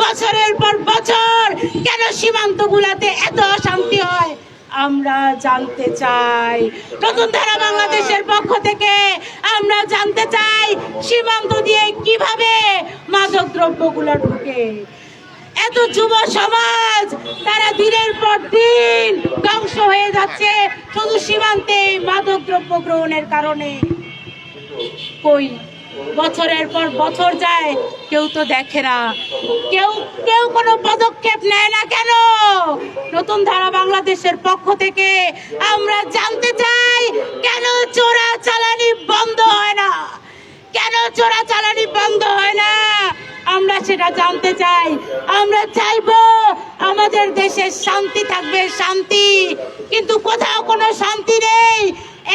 বছরের পর বছর কেন সীমান্তগুলোতে এত অশান্তি হয়? আমরা জানতে চাই। নতুন ধারা বাংলাদেশের পক্ষ থেকে আমরা জানতে চাই, সীমান্ত দিয়ে কিভাবে মাদক দ্রব্যগুলো ঢুকে। এত যুব সমাজ তারা দিনের পর দিন ধ্বংস হয়ে যাচ্ছে শুধু সীমান্তে মাদক দ্রব্য গ্রহণের কারণে। কই বছরের পর বছর যায়, কেউ তো দেখে না, কেউ কোনো পদক্ষেপ নেয় না কেন? নতুন ধারা বাংলাদেশের পক্ষ থেকে আমরা জানতে চাই, কেন চোরাচালানি বন্ধ হয় না? কেন চোরাচালানি বন্ধ হয় না? আমরা সেটা জানতে চাই। আমরা চাইবো আমাদের দেশে শান্তি থাকবে, শান্তি। কিন্তু কোথাও কোনো শান্তি নেই।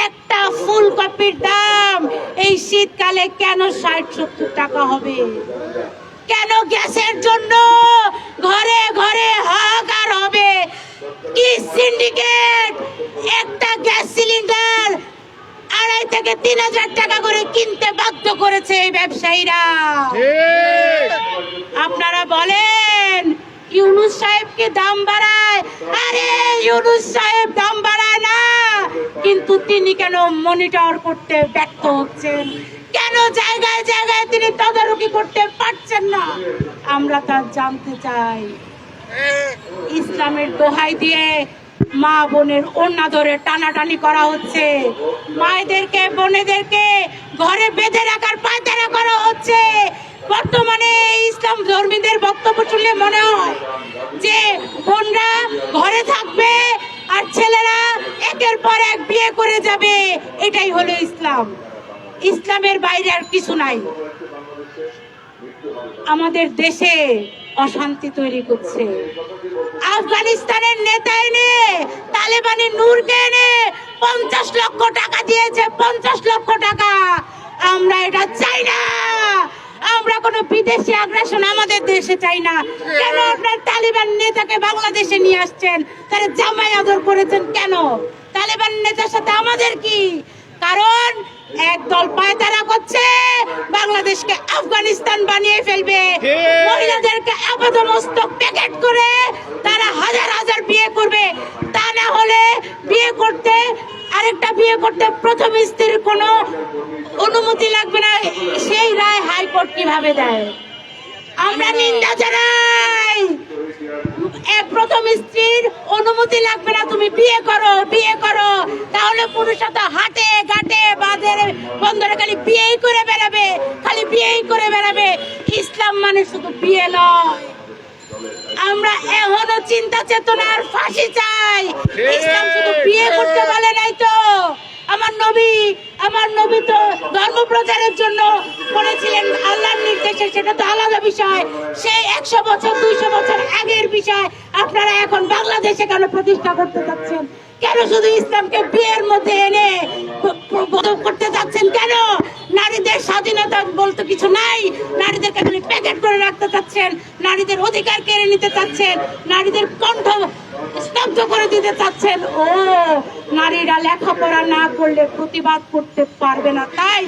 একটা ফুলকপির দাম এই শীতকালে কেন 60-70 টাকা হবে? কেন গ্যাসের জন্য ঘরে ঘরে হাহাকার হবে? কি সিন্ডিকেট একটা গ্যাস সিলিন্ডার 2,500 থেকে 3,000 টাকা করে কিনতে বাধ্য করেছে এই ব্যবসায়ীরা। আপনারা বলেন ইউনূস সাহেবকে দাম বাড়ায়। আরে ইউনূস সাহেব দাম বাড়ায় না, কিন্তু তিনি কেন মনিটর করতে ব্যর্থ হচ্ছেন? কেন জায়গায় জায়গায় তিনি তদারকি করতে পারছেন না? আমরা তা জানতে চাই। ইসলামের দোহাই দিয়ে মা বোনের ওড়না ধরে টানাটানি করা হচ্ছে, মায়েদেরকে বোনেদেরকে ঘরে বেঁধে রাখার পায়তারা করা হচ্ছে। বর্তমানে ইসলাম ধর্মীদের বক্তব্য শুনলে মনে হয় যে বোনরা ঘরে থাকবে আর ছেলেরা একের পর এক বিয়ে করে যাবে। এটাই হলো ইসলাম। ইসলামের বাইরে আর কিছু নাই। আমাদের দেশে অশান্তি তৈরি করছে। আফগানিস্তানের নেতা এনে তালেবানি নূরকে এনে 50 লক্ষ টাকা দিয়েছে, 50 লক্ষ টাকা। আমরা এটা চাই না। আমরা কোনো বিদেশি আগ্রাসন আমাদের দেশে চাই না। কেন আপনার তালিবান নেতাকে বাংলাদেশে নিয়ে আসছেন? তারা জামাই আদর করেছেন কেন? তালিবান নেতার সাথে আমাদের কি? কারণ একদল পায়তারা করছে বাংলাদেশকে আফগানিস্তান বানিয়ে ফেলবে। মহিলাদেরকে আপাদমস্তক প্যাকেট করে তারা হাজার হাজার বিয়ে করবে। তা না হলে আরেকটা বিয়ে করতে প্রথম স্ত্রীর কোনো অনুমতি লাগবে না। সেই রায় হাইকোর্ট কিভাবে দেয়? আমরা নিন্দা জানাই। প্রথম স্ত্রীর অনুমতি লাগবে না, তুমি বিয়ে করো। তাহলে পুরুষরা তো হাটে ঘাটে বাজারে বন্দরে খালি বিয়েই করে বেড়াবে। ইসলাম মানে শুধু বিয়ে নয়। আমরা এখনো চিন্তা চেতনার ফাঁসি চাই। ইসলাম শুধু বিয়ে করতে বলে নাই তো। আমার নবী তো ধর্ম প্রচারের জন্য করেছিলেন আল্লাহর নির্দেশে, সেটা তো আলাদা বিষয়। সেই 100 বছর 200 বছর আগের বিষয় আপনারা এখন বাংলাদেশে কেন প্রতিষ্ঠা করতে যাচ্ছেন? কেন শুধু ইসলামকে বিয়ের মধ্যে এনে করতে যাচ্ছেন? কেন নারীদের স্বাধীনতা বলতে কিছু নাই? নারীদেরকে আপনি প্যাকেট করে রাখতে চাচ্ছেন, নারীদের অধিকার কেড়ে নিতে চাচ্ছেন, নারীদের কণ্ঠ স্তব্ধ করে দিতে চাচ্ছেন। ও নারীরা লেখাপড়া না করলে প্রতিবাদ করতে পারবে না, তাই?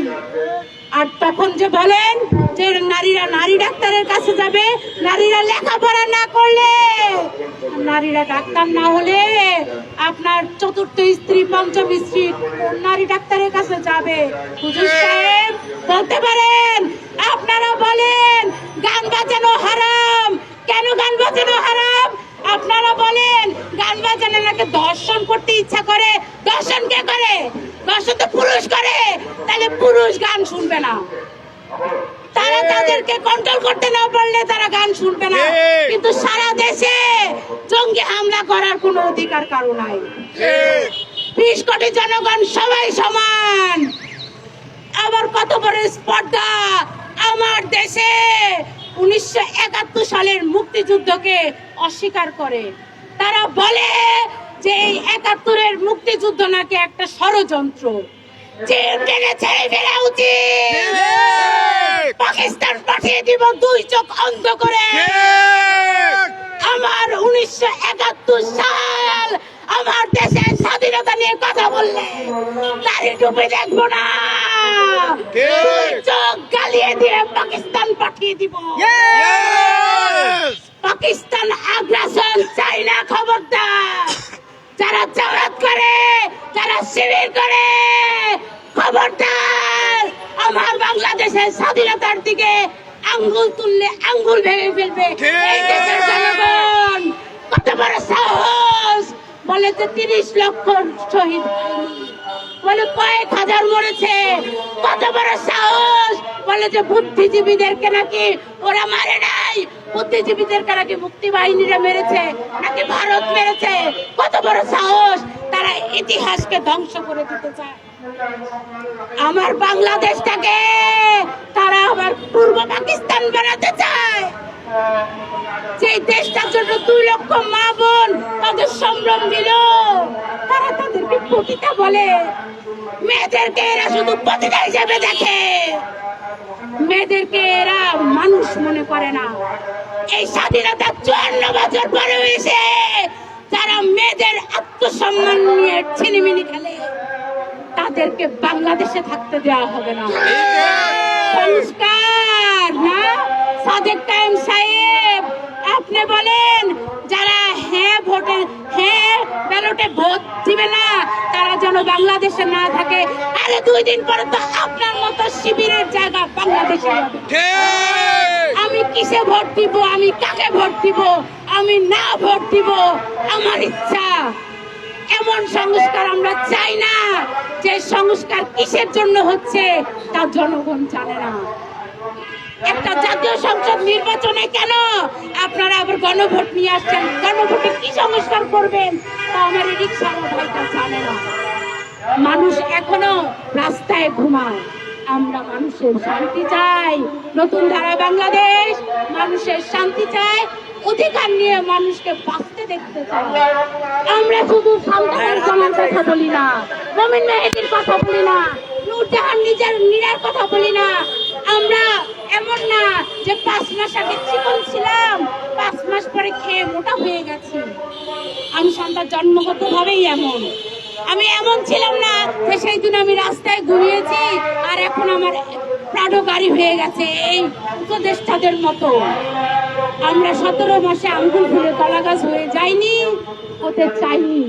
আর তখন যে বলেন যে নারীরা নারী ডাক্তারের কাছে যাবে, নারীরা লেখাপড়া না করলে, নারীরা ডাক্তার না হলে আপনার চতুর্থ স্ত্রী পঞ্চম স্ত্রী নারী ডাক্তারের কাছে যাবে? হুজুর সাহেব বলতে পারেন, আপনারা বলেন গান বাজানো হারাম। কেন গান বাজানো হারাম? আপনারা বলেন গান বাজানো নাকি দর্শন করতে ইচ্ছা করে। দর্শন কে করে? দর্শন তো পুরুষ করে। তাহলে পুরুষ গান শুনবে না। তারা তাদেরকে কন্ট্রোল করতে না পারলে তারা গান শুনবে না। কিন্তু সারা দেশে জঙ্গি হামলা করার কোনো অধিকার কারো নাই। 20 কোটি জনগণ সবাই সমান। আবার কত বড় স্পর্ধা! আমার দেশে 1971 সালের মুক্তিযুদ্ধকে অস্বীকার করে। তারা বলে যে এই 71-এর মুক্তিযুদ্ধ নাকি একটা ষড়যন্ত্র। যে টেনে ছেড়ে ফেলা উচিত। পাকিস্তান পাঠিয়ে দিব 2 চোখ অন্ধ করে। আমার 1971 সাল আমার দেশের স্বাধীনতা নিয়ে কথা বললে নারী ডুবে দেখবো না। 2 চোখ গালিয়ে দিয়ে পাকিস্তান পাঠিয়ে দিব। পাকিস্তান আগ্রাসন চাই না, খবরদার। যারা জামাত করে, যারা শিবির করে, খবরদার। আমার বাংলাদেশের স্বাধীনতার দিকে আঙ্গুল তুললে আঙ্গুল ভেঙে ফেলবে এই দেশের জনগণ। কত বড় সাহস! বলে যে 30 লক্ষ শহীদ হয়নি, বলে কয়েক হাজার মরেছে। কত বড় সাহস! বলে যে বুদ্ধিজীবীদেরকে নাকি ওরা মারে নাই, বুদ্ধিজীবীদেরকে নাকি মুক্তি বাহিনীরা মেরেছে, নাকি ভারত মেরেছে। কত বড় সাহস! তারা ইতিহাসকে ধ্বংস করে দিতে চায়। আমার বাংলাদেশটাকে তারা আবার পূর্ব পাকিস্তান বানাতে চায়। যে দেশটার জন্য 2 লক্ষ মা বোন তাদের সম্ভ্রম দিল, তারা তাদেরকে পতিতা বলে। মেয়েদেরকে এরা শুধু পতিতা হিসেবে দেখে। মেয়েদেরকে এরা মানুষ মনে করে না। এই স্বাধীনতা 54 বছর পরে এসে যারা মেয়েদের আত্মসম্মান নিয়ে ছিনিমিনি খেলে, তাদেরকে বাংলাদেশে থাকতে দেওয়া হবে না। সংস্কার না? সাদেক কায়েম সাহেব আপনি বলেন যারা ব্যালটে ভোট দিবে না তারা যেন বাংলাদেশে না থাকে। আরে 2 দিন পরে তো আপনার মতো শিবিরের জায়গা বাংলাদেশে হবে। আমি কিসে ভোট দিব, আমি কাকে ভোট দিব, আমি না ভোট দিব আমার ইচ্ছা। এমন সংস্কার আমরা চাই না। যে সংস্কার কিসের জন্য হচ্ছে তা জনগণ জানে না। একটা জাতীয় সংসদ নির্বাচনে কেন আপনারা আবার গণভোট নিয়ে আসছেন? গণভোটে কি সংস্কার করবেন তা আমার রিকশাওয়ালা ভাইটা জানে না। মানুষ এখনো রাস্তায় ঘুমায়। আমরা মানুষের শান্তি চাই। নতুন ধারা বাংলাদেশ মানুষের শান্তি চাই, অধিকার নিয়ে মানুষকে বাঁচতে দেখতে চাই। আমরা শুধু সালমানের জামার কথা বলি না, মমিন মেহেদীর কথা বলি না, নূরজাহান নিজার কথা বলি না, আমরা এমন না যে 5 মাস আগে চিকন ছিলাম, 5 মাস পরে খেয়ে মোটা হয়ে গেছি। আমি সন্তান জন্মগত ভাবেই এমন। আমি এমন ছিলাম না যে সেই দিন আমি রাস্তায় ঘুমিয়েছি আর এখন আমার প্রাডো গাড়ি হয়ে গেছে এই উপদেষ্টাদের মতো। আমরা 17 মাসে আঙ্গুল ফুলে কলা গাছ হয়ে যাইনি, হতে চাইনি।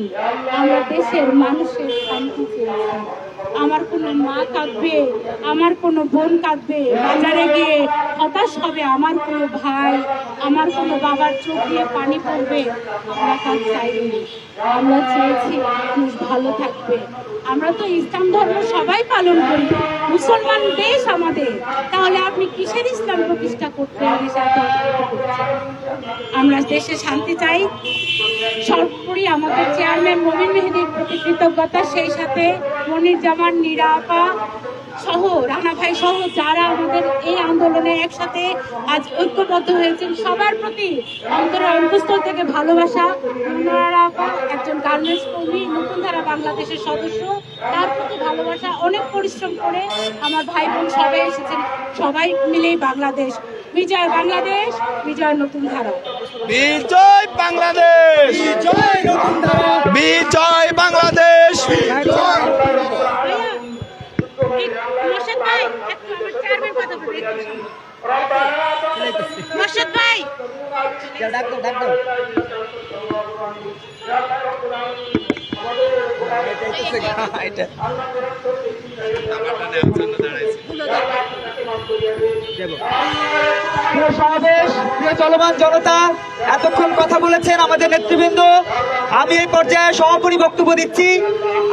আমরা দেশের মানুষের শান্তি চেয়েছি। আমার কোনো মা কাঁদবে, আমার কোনো বোন কাঁদবে, বাজারে গিয়ে হতাশ হবে আমার কোনো ভাই, আমার কোনো বাবার চোখ দিয়ে পানি পড়বে, আমরা তা চাইনি। আমরা চেয়েছি মানুষ ভালো থাকবে। আমরা তো ইসলাম ধর্ম সবাই পালন করি, মুসলমান দেশ আমাদের, তাহলে আপনি কিসের ইসলাম প্রতিষ্ঠা করতে দেশে এত অশান্তি করছেন? আমরা দেশে শান্তি চাই। সর্বোপরি আমাদের চেয়ারম্যান মমিন মেহেদীর প্রতি কৃতজ্ঞতা, সেই সাথে মনির জামান, নীরা আপা সহ রানা ভাই সহ যারা আমাদের এই আন্দোলনে একসাথে আজ ঐক্যবদ্ধ হয়েছেন, সবার প্রতি অন্তরের অন্তঃস্থল থেকে ভালোবাসা। নীরা আপা একজন গার্মেন্টস কর্মী, নতুন ধারা বাংলাদেশের সদস্য, তার প্রতি ভালোবাসা। অনেক পরিশ্রম করে আমার ভাই বোন সবাই এসেছেন, সবাই মিলেই বাংলাদেশ। বিজয় বাংলাদেশ, বিজয় নতুন ধারা। বিজয় বাংলাদেশ, বিজয় নতুন ধারা, বিজয় বাংলাদেশ। ভাইয়া, এই মোর্শেদ ভাই, একটু আমার চেয়ারম্যান কথা বলবে, মোর্শেদ ভাই। প্রিয় সমাবেশ, প্রিয় চলমান জনতা, এতক্ষণ কথা বলেছেন আমাদের নেতৃবৃন্দ। আমি এই পর্যায়ে সমাপনী বক্তব্য দিচ্ছি।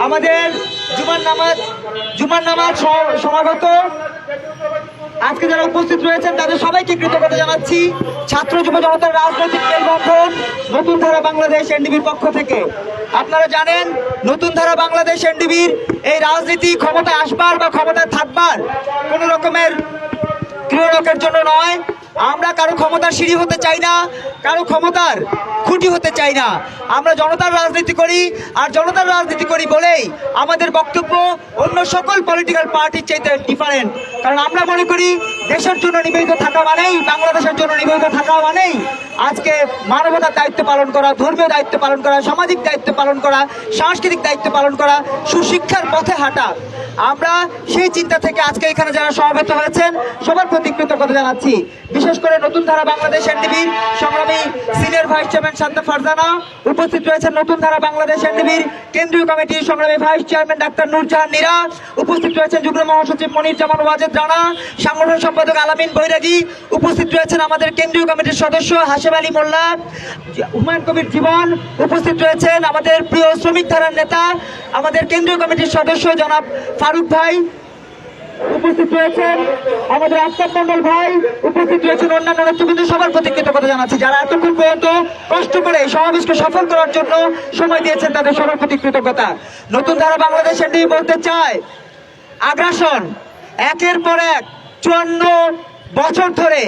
আমাদের জুমার নামাজ সমাগত আজকে যারা উপস্থিত রয়েছেন তাদের সবাইকে কৃতজ্ঞতা জানাচ্ছি। ছাত্র যুব জনতার রাজনৈতিক মেলবন্ধন নতুন ধারা বাংলাদেশ এনডিবির পক্ষ থেকে। আপনারা জানেন নতুন ধারা বাংলাদেশ এনডিবির এই রাজনীতি ক্ষমতায় আসবার বা ক্ষমতায় থাকবার কোনো রকমের ক্রিয়ারকের জন্য নয়। আমরা কারো ক্ষমতার সিঁড়ি হতে চাই না, কারো ক্ষমতার খুঁটি হতে চাই না। আমরা জনতার রাজনীতি করি, আর জনতার রাজনীতি করি বলেই আমাদের বক্তব্য অন্য সকল পলিটিক্যাল পার্টির চাইতে ডিফারেন্ট। কারণ আমরা মনে করি দেশের জন্য নিবেদিত থাকা মানেই, বাংলাদেশের জন্য নিবেদিত থাকা মানেই আজকে মানবতার দায়িত্ব পালন করা, ধর্মীয় দায়িত্ব পালন করা, সামাজিক দায়িত্ব পালন করা, সাংস্কৃতিক দায়িত্ব পালন করা, সুশিক্ষার পথে হাঁটা। আমরা সেই চিন্তা থেকে আজকে এখানে যারা সমবেত হয়েছেন সবার প্রতি কৃতজ্ঞতা জানাচ্ছি। বিশেষ করে নতুন ধারা বাংলাদেশ এনডিবির সংগ্রামী senior vice chairman Shanta Farzana, উপস্থিত রয়েছেন নতুন ধারা বাংলাদেশ এনডিবির কেন্দ্রীয় কমিটির সংগ্রামী ভাইস চেয়ারম্যান ডাক্তার নূরজাহান নীরা, উপস্থিত রয়েছেন যুগ্ম মহাসচিব মনির জামান ওয়াজেদ রানা, সাংগঠনিক সম্পাদক আলামিন বৈরাগী, উপস্থিত রয়েছেন আমাদের কেন্দ্রীয় কমিটির সদস্য হাশেম আলী মোল্লা, হুমায়ুন কবির জীবন, উপস্থিত রয়েছেন আমাদের প্রিয় শ্রমিক ধারার নেতা আমাদের কেন্দ্রীয় কমিটির সদস্য জনাব ফারুক ভাই, উপস্থিত রয়েছেন আমাদের আফতাব মন্ডল ভাই, উপস্থিত রয়েছেন অন্যান্য নেতৃবৃন্দ। সবার প্রতি কৃতজ্ঞতা জানাচ্ছি যারা এতক্ষণ পর্যন্ত কষ্ট করে এই সমাবেশকে সফল করার জন্য সময় দিয়েছেন, তাদের সবার প্রতি কৃতজ্ঞতা। নতুন ধারা বাংলাদেশ এনডিবি বলতে চায়, আগ্রাসন একের পর এক 54 বছর ধরে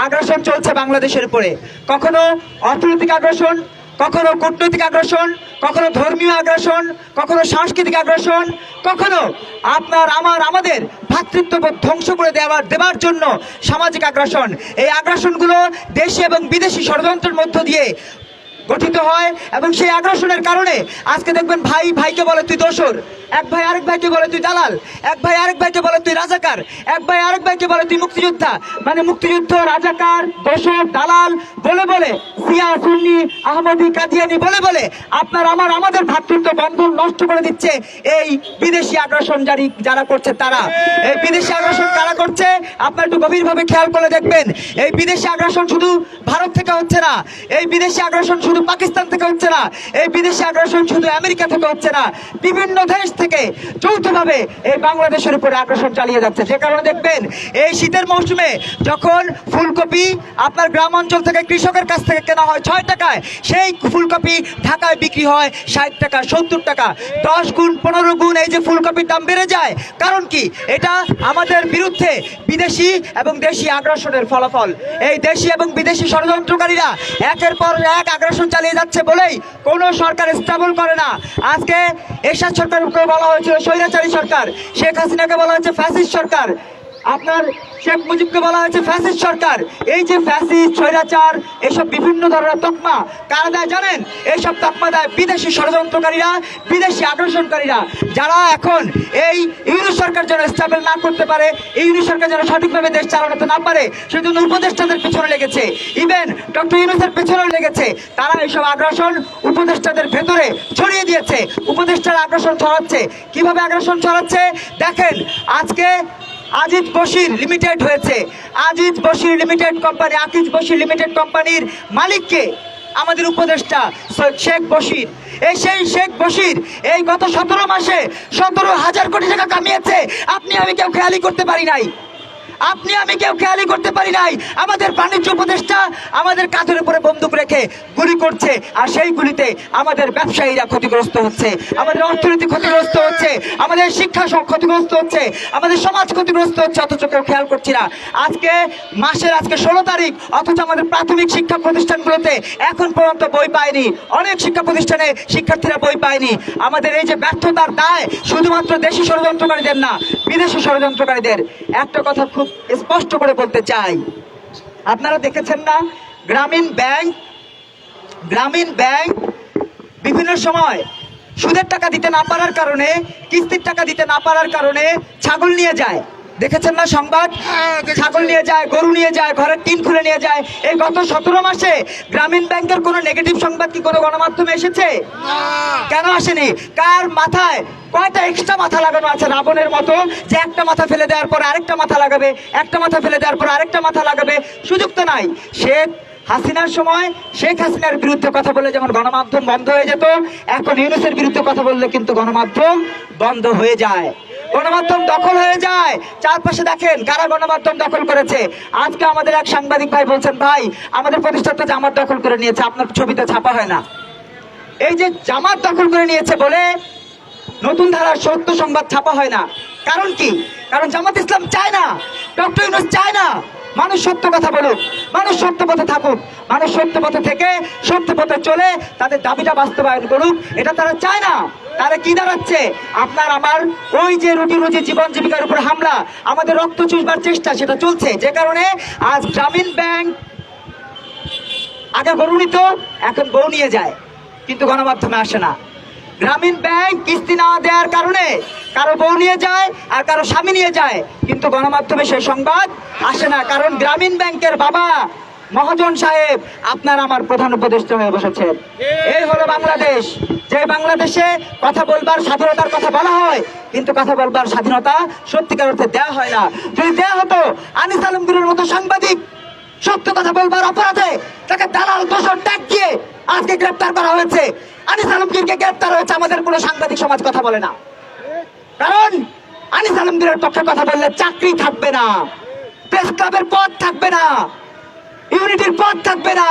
আগ্রাসন চলছে বাংলাদেশের উপরে। কখনো অর্থনৈতিক আগ্রাসন, কখনো কূটনৈতিক আগ্রাসন, কখনো ধর্মীয় আগ্রাসন, কখনো সাংস্কৃতিক আগ্রাসন, কখনো আমাদের ভ্রাতৃত্ববোধ ধ্বংস করে দেওয়ার জন্য সামাজিক আগ্রাসন। এই আগ্রাসনগুলো দেশি এবং বিদেশি ষড়যন্ত্রের মধ্য দিয়ে গঠিত হয় এবং সেই আগ্রাসনের কারণে আজকে দেখবেন ভাই ভাইকে বলে তুই দোসর, এক ভাই আরেক ভাইকে বলে তুই দালাল, এক ভাই আরেক ভাইকে বলে তুই রাজাকার, এক ভাই আরেক ভাইকে বলে তুই মুক্তিযোদ্ধা। মানে মুক্তিযুদ্ধ, রাজাকার, দোসর, দালাল বলে বলে, সিয়া, সুন্নি, আহমদি, কাদিয়ানি বলে বলে আমাদের ভ্রাতৃত্ব বন্ধন নষ্ট করে দিচ্ছে এই বিদেশি আগ্রাসন যারা করছে তারা। এই বিদেশি আগ্রাসন কারা করছে আপনারা একটু গভীরভাবে খেয়াল করে দেখবেন। এই বিদেশি আগ্রাসন শুধু ভারত থেকে হচ্ছে না, এই বিদেশি আগ্রাসন শুধু পাকিস্তান থেকে হচ্ছে না, এই বিদেশি আগ্রাসন শুধু আমেরিকা থেকে হচ্ছে না, বিভিন্ন দেশ থেকে যৌথভাবে এই বাংলাদেশের উপরে আগ্রাসন চালিয়ে যাচ্ছে। যে কারণে দেখবেন এই শীতের মৌসুমে যখন ফুলকপি আপনার গ্রাম অঞ্চল থেকে কৃষকের কাছ থেকে কেনা হয় 6 টাকায়, সেই ফুলকপি ঢাকায় বিক্রি হয় 60 টাকা, 70 টাকা, 10 গুণ 15 গুণ এই যে ফুলকপির দাম বেড়ে যায়। কারণ কি? এটা আমাদের বিরুদ্ধে বিদেশি এবং দেশি আগ্রাসনের ফলাফল। এই দেশি এবং বিদেশি ষড়যন্ত্রকারীরা একের পর এক আগ্রাসন চালিয়ে যাচ্ছে বলেই কোনো সরকার স্টেবল করে না। আজকে এরশাদ সরকারকে বলা হয়েছিল স্বৈরাচারী সরকার, শেখ হাসিনাকে বলা হয়েছে ফ্যাসিস্ট সরকার। আপনার শেখ মুজিবকে বলা হয়েছে ফ্যাসিস্ট সরকার। এই যে ফ্যাসিস্ট, স্বৈরাচার, এসব বিভিন্ন ধরনের তকমা কারা দেয় জানেন? এইসব তকমা দেয় বিদেশি ষড়যন্ত্রকারীরা, বিদেশি আগ্রাসনকারীরা, যারা এখন এই ইউনিট সরকার যেন স্টেবল না করতে পারে, এই ইউনিট সরকার যেন সঠিকভাবে দেশ চালাতে না পারে, সেজন্য উপদেষ্টাদের পেছনে লেগেছে, ইভেন ডক্টর ইউনূসের পেছনে লেগেছে। তারা এইসব আগ্রাসন উপদেষ্টাদের ভেতরে ছড়িয়ে দিয়েছে। উপদেষ্টারা আগ্রাসন ছড়াচ্ছে। কিভাবে আগ্রাসন ছড়াচ্ছে দেখেন। আজকে আজিজ বশির লিমিটেড হয়েছে। Aziz Bashir limited company, Akij Bashir limited কোম্পানির মালিককে আমাদের উপদেষ্টা শেখ বশির। সেই শেখ বশির এই গত 17 মাসে 17,000 কোটি টাকা কামিয়েছে। আপনি আমি কেউ খেয়ালই করতে পারি নাই। আমাদের বাণিজ্য উপদেষ্টা আমাদের কাঁধের উপরে বন্দুক রেখে গুলি করছে, আর সেই গুলিতে আমাদের ব্যবসায়ীরা ক্ষতিগ্রস্ত হচ্ছে, আমাদের অর্থনীতি ক্ষতিগ্রস্ত হচ্ছে, আমাদের শিক্ষা সব ক্ষতিগ্রস্ত হচ্ছে, আমাদের সমাজ ক্ষতিগ্রস্ত হচ্ছে, অথচ কেউ খেয়াল করছি না। আজকে 16 তারিখ, অথচ আমাদের প্রাথমিক শিক্ষা প্রতিষ্ঠানগুলোতে এখন পর্যন্ত বই পায়নি। অনেক শিক্ষা প্রতিষ্ঠানে শিক্ষার্থীরা বই পায়নি। আমাদের এই যে ব্যর্থতার দায় শুধুমাত্র দেশি ষড়যন্ত্রকারীদের না, বিদেশি ষড়যন্ত্রকারীদের। একটা কথা খুব স্পষ্ট করে বলতে চাই, আপনারা দেখেছেন না গ্রামীণ ব্যাংক বিভিন্ন সময় সুদের টাকা দিতে না পারার কারণে, কিস্তির টাকা দিতে না পারার কারণে ছাগল নিয়ে যায়। দেখেছেন না সংবাদ? ছাগল নিয়ে যায়, গরু নিয়ে যায়, ঘরের টিন খুলে নিয়ে যায়। এই গত 17 মাসে গ্রামীণ ব্যাংকের কোনো নেগেটিভ সংবাদ কি কোনো গণমাধ্যমে এসেছে? কেন আসেনি? কার মাথায় কয়টা এক্সট্রা মাথা লাগানো আছে রাবণের মতো, যে একটা মাথা ফেলে দেওয়ার পর আরেকটা মাথা লাগাবে, একটা মাথা ফেলে দেওয়ার পর আরেকটা মাথা লাগাবে? সুযোগ তো নাই। শেখ হাসিনার সময় শেখ হাসিনার বিরুদ্ধে কথা বললে যেমন গণমাধ্যম বন্ধ হয়ে যেত, এখন ইউনূসের বিরুদ্ধে কথা বললে কিন্তু গণমাধ্যম বন্ধ হয়ে যায়, গণমাধ্যম দখল হয়ে যায়। চারপাশে দেখেন কারা গণমাধ্যম দখল করেছে। আজকে আমাদের এক সাংবাদিক ভাই বলছেন, ভাই আমাদের প্রতিষ্ঠানটা জামাত দখল করে নিয়েছে, আপনার ছবিতে ছাপা হয় না। এই যে জামাত দখল করে নিয়েছে বলে নতুন ধারার সত্য সংবাদ ছাপা হয় না। কারণ কি? কারণ জামাত ইসলাম চায় না, ডক্টর ইউনূস চায় না মানুষ সত্য কথা বলুক, মানুষ সত্য পথে থাকুক, মানুষ সত্য পথে থেকে সত্য পথে চলে তাদের দাবিটা বাস্তবায়ন করুক, এটা তারা চায় না। তারা কি দাঁড়াচ্ছে? আপনার আমার ওই যে রুটি রুজি জীবন জীবিকার উপর হামলা, আমাদের রক্ত চুষবার চেষ্টা, সেটা চলছে। যে কারণে আজ গ্রামীণ ব্যাংক আগে গরু নিত, এখন বউ নিয়ে যায়, কিন্তু গণমাধ্যমে আসে না। গ্রামীণ ব্যাংক কিস্তি না দেওয়ার কারণে কারো বউ নিয়ে যায় আর কারো স্বামী নিয়ে যায়, কিন্তু গণমাধ্যমে সেই সংবাদ আসে না। কারণ গ্রামীণ ব্যাংকের বাবা মহাজন সাহেব আপনার আমার প্রধান উপদেষ্টা হয়ে বসেছেন। এই হলো বাংলাদেশ, যে বাংলাদেশে কথা বলবার স্বাধীনতার কথা বলা হয়, কিন্তু কথা বলবার স্বাধীনতা সত্যিকার অর্থে দেওয়া হয় না। যদি দেওয়া হতো, আনিস আলমগীরের মতো সাংবাদিক সত্য কথা বলবার অপরাধে তাকে দালাল দোষর ট্যাগ দিয়ে আজকে গ্রেপ্তার করা হয়েছে। আনিস আলমগীরকে গ্রেপ্তার হয়েছে, আমাদের কোনো সাংবাদিক সমাজ কথা বলে না। কারণ আনিস আলমগীরের পক্ষে কথা বললে চাকরি থাকবে না, প্রেস ক্লাবের পদ থাকবে না, ইউনিটির পদ থাকবে না,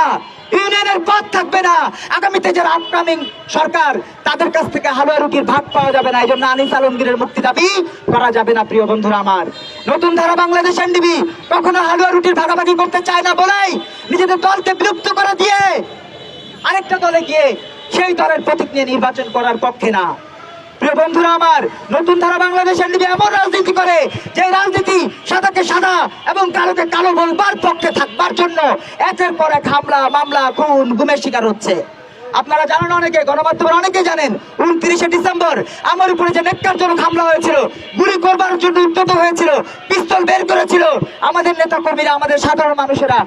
ইউনিয়নের পদ থাকবে না। আগামীতে যারা আপকামিং সরকার, তাদের কাছ থেকে হালুয়া রুটির ভাগ পাওয়া যাবে না। এই জন্য আনিস আলমগীরের মুক্তি দাবি করা যাবে না। প্রিয় বন্ধুরা আমার, নতুন ধারা বাংলাদেশ এনডিবি কখনো হালুয়া রুটির ভাগাভাগি করতে চায় না বলেই নিজেদের দলকে বিলুপ্ত করে দিয়ে আরেকটা দলে গিয়ে সেই দলের প্রতীক নিয়ে নির্বাচন করার পক্ষে না। প্রিয় বন্ধুরা আমার, নতুন ধারা বাংলাদেশ এনডিবি এমন রাজনীতি করে যে রাজনীতি সাদাকে সাদা এবং কালোকে কালো বলবার পক্ষে থাকবার জন্য একের পর এক হামলা, মামলা, খুন, গুমের শিকার হচ্ছে। আপনারা জানেন, অনেকে গণমাধ্যমের অনেকে জানেন, 29শে ডিসেম্বর আমার উপরে যে নেককারজনক হামলা হয়েছিল, গুলি করবার জন্য উদ্যত হয়েছিল, পিস্তল বের করেছিল, আমাদের নেতা কর্মীরা, আমাদের সাধারণ মানুষেরা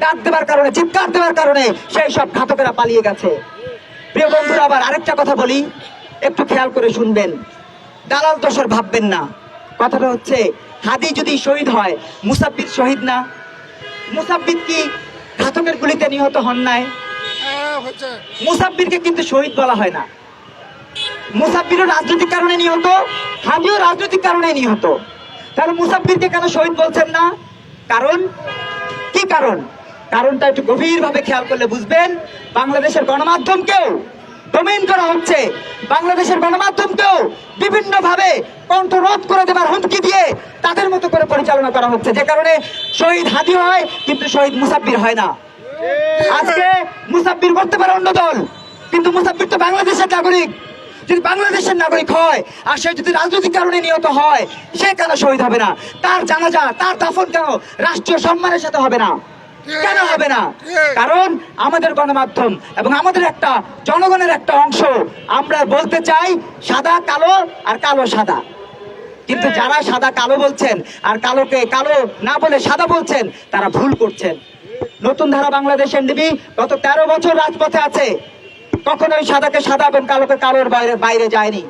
ডাক দেবার কারণে, চিৎকার দেওয়ার কারণে সেই সব ঘাতকেরা পালিয়ে গেছে। প্রিয় বন্ধুরা আবার আরেকটা কথা বলি, একটু খেয়াল করে শুনবেন, দালাল দোষর ভাববেন না। কথাটা হচ্ছে, হাদি যদি শহীদ হয়, মুসাব্বির শহীদ না? মুসাব্বির কি ঘাতকের গুলিতে নিহত হন নাই? মুসাব্বিরকে কিন্তু শহীদ বলা হয় না। মুসাব্বিরও রাজনৈতিক কারণে নিহত, হাদিও রাজনৈতিক কারণে নিহত। তাহলে মুসাব্বিরকে কেন শহীদ বলছেন না? কারণ কি? কারণটা একটু গভীরভাবে খেয়াল করলে বুঝবেন। বাংলাদেশের গণমাধ্যমকেও ডোমেইন করা হচ্ছে, বাংলাদেশের গণমাধ্যমকেও বিভিন্ন ভাবে কণ্ঠরোধ করে দেবার হুমকি দিয়ে তাদের মতো করে পরিচালনা করা হচ্ছে। যে কারণে শহীদ হাদি হয়, কিন্তু শহীদ মুসাব্বির হয় না। আজকে মুসাব্বির করতে পারে অন্য দল, কিন্তু মুসাব্বির তো বাংলাদেশের নাগরিক। যদি বাংলাদেশের নাগরিক হয় আর সে যদি রাজনৈতিক কারণে নিহত হয়, সে কেন শহীদ হবে না? তার জানাজা, তার দাফন কেন রাষ্ট্রীয় সম্মানের সাথে হবে না? কেন হবে না? কারণ আমাদের গণমাধ্যম এবং আমাদের একটা জনগণের একটা অংশ আমরা বলতে চাই সাদা কালো আর কালো সাদা। কিন্তু যারা সাদা কালো বলছেন আর কালোকে কালো না বলে সাদা বলছেন, তারা ভুল করছেন। নতুন ধারা বাংলাদেশ এনডিপি গত 13 বছর রাজপথে আছে, কখনোই সাদাকে সাদা এবং কালোকে কালোর বাইরে যায়নি,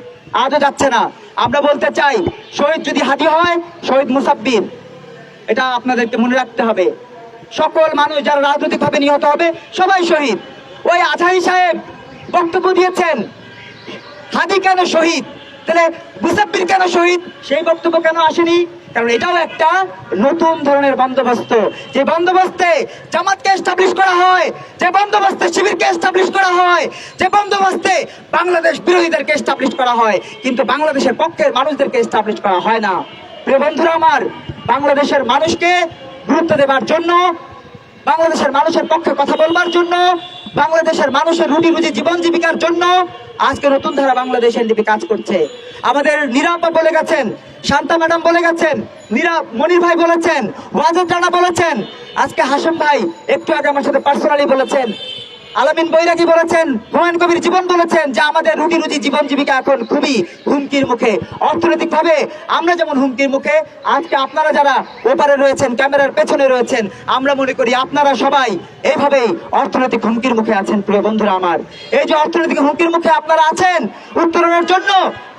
আজও যাচ্ছে না। আমরা বলতে চাই, শহীদ যদি হাদি হয়, শহীদ মুসাব্বির, এটা আপনাদেরকে মনে রাখতে হবে। সকল মানুষ যারা রাজনৈতিকভাবে নিহত হবে সবাই শহীদ। ওই আজহারি সাহেব বক্তব্য দিয়েছেন হাদি কেন শহীদ, তাহলে মুসাব্বির কেন শহীদ, সেই বক্তব্য কেন আসেনি? কারণ এটাও একটা নতুন ধরনের বন্দোবস্ত, যে বন্দোবস্তে জামাতকে এস্টাবলিশ করা হয়, যে বন্দোবস্তে শিবিরকে এস্টাবলিশ করা হয়, যে বন্দোবস্তে বাংলাদেশ বিরোধীদেরকে এস্টাবলিশ করা হয়, কিন্তু বাংলাদেশের পক্ষের মানুষদেরকে এস্টাবলিশ করা হয় না। প্রিয় বন্ধুরা আমার, বাংলাদেশের মানুষকে গুরুত্ব দেবার জন্য, বাংলাদেশের মানুষের পক্ষে কথা বলবার জন্য, বাংলাদেশের মানুষের রুটি রুজি জীবন জীবিকার জন্য আজকে নতুন ধারা বাংলাদেশ এনডিপি কাজ করছে। আমাদের নীরাপা বলে গেছেন, শান্তা ম্যাডাম বলে গেছেন, মনির ভাই বলেছেন, ওয়াজেদ রানা বলেছেন, আজকে হাসিম ভাই একটু আগে আমার সাথে পার্সোনালি বলেছেন, আলামিন বৈরাগী বলেছেন, হুমায়ুন কবির জীবন বলেছেন যে আমাদের রুটি রুজি জীবন জীবিকা এখন খুবই হুমকির মুখে। অর্থনৈতিক ভাবে আমরা যেমন হুমকির মুখে, আজকে আপনারা যারা ওপারে রয়েছেন, ক্যামেরার পেছনে রয়েছেন, আমরা মনে করি আপনারা সবাই এইভাবেই অর্থনৈতিক হুমকির মুখে আছেন। প্রিয় বন্ধুরা আমার, এই যে অর্থনৈতিক হুমকির মুখে আপনারা আছেন, উত্তরণের জন্য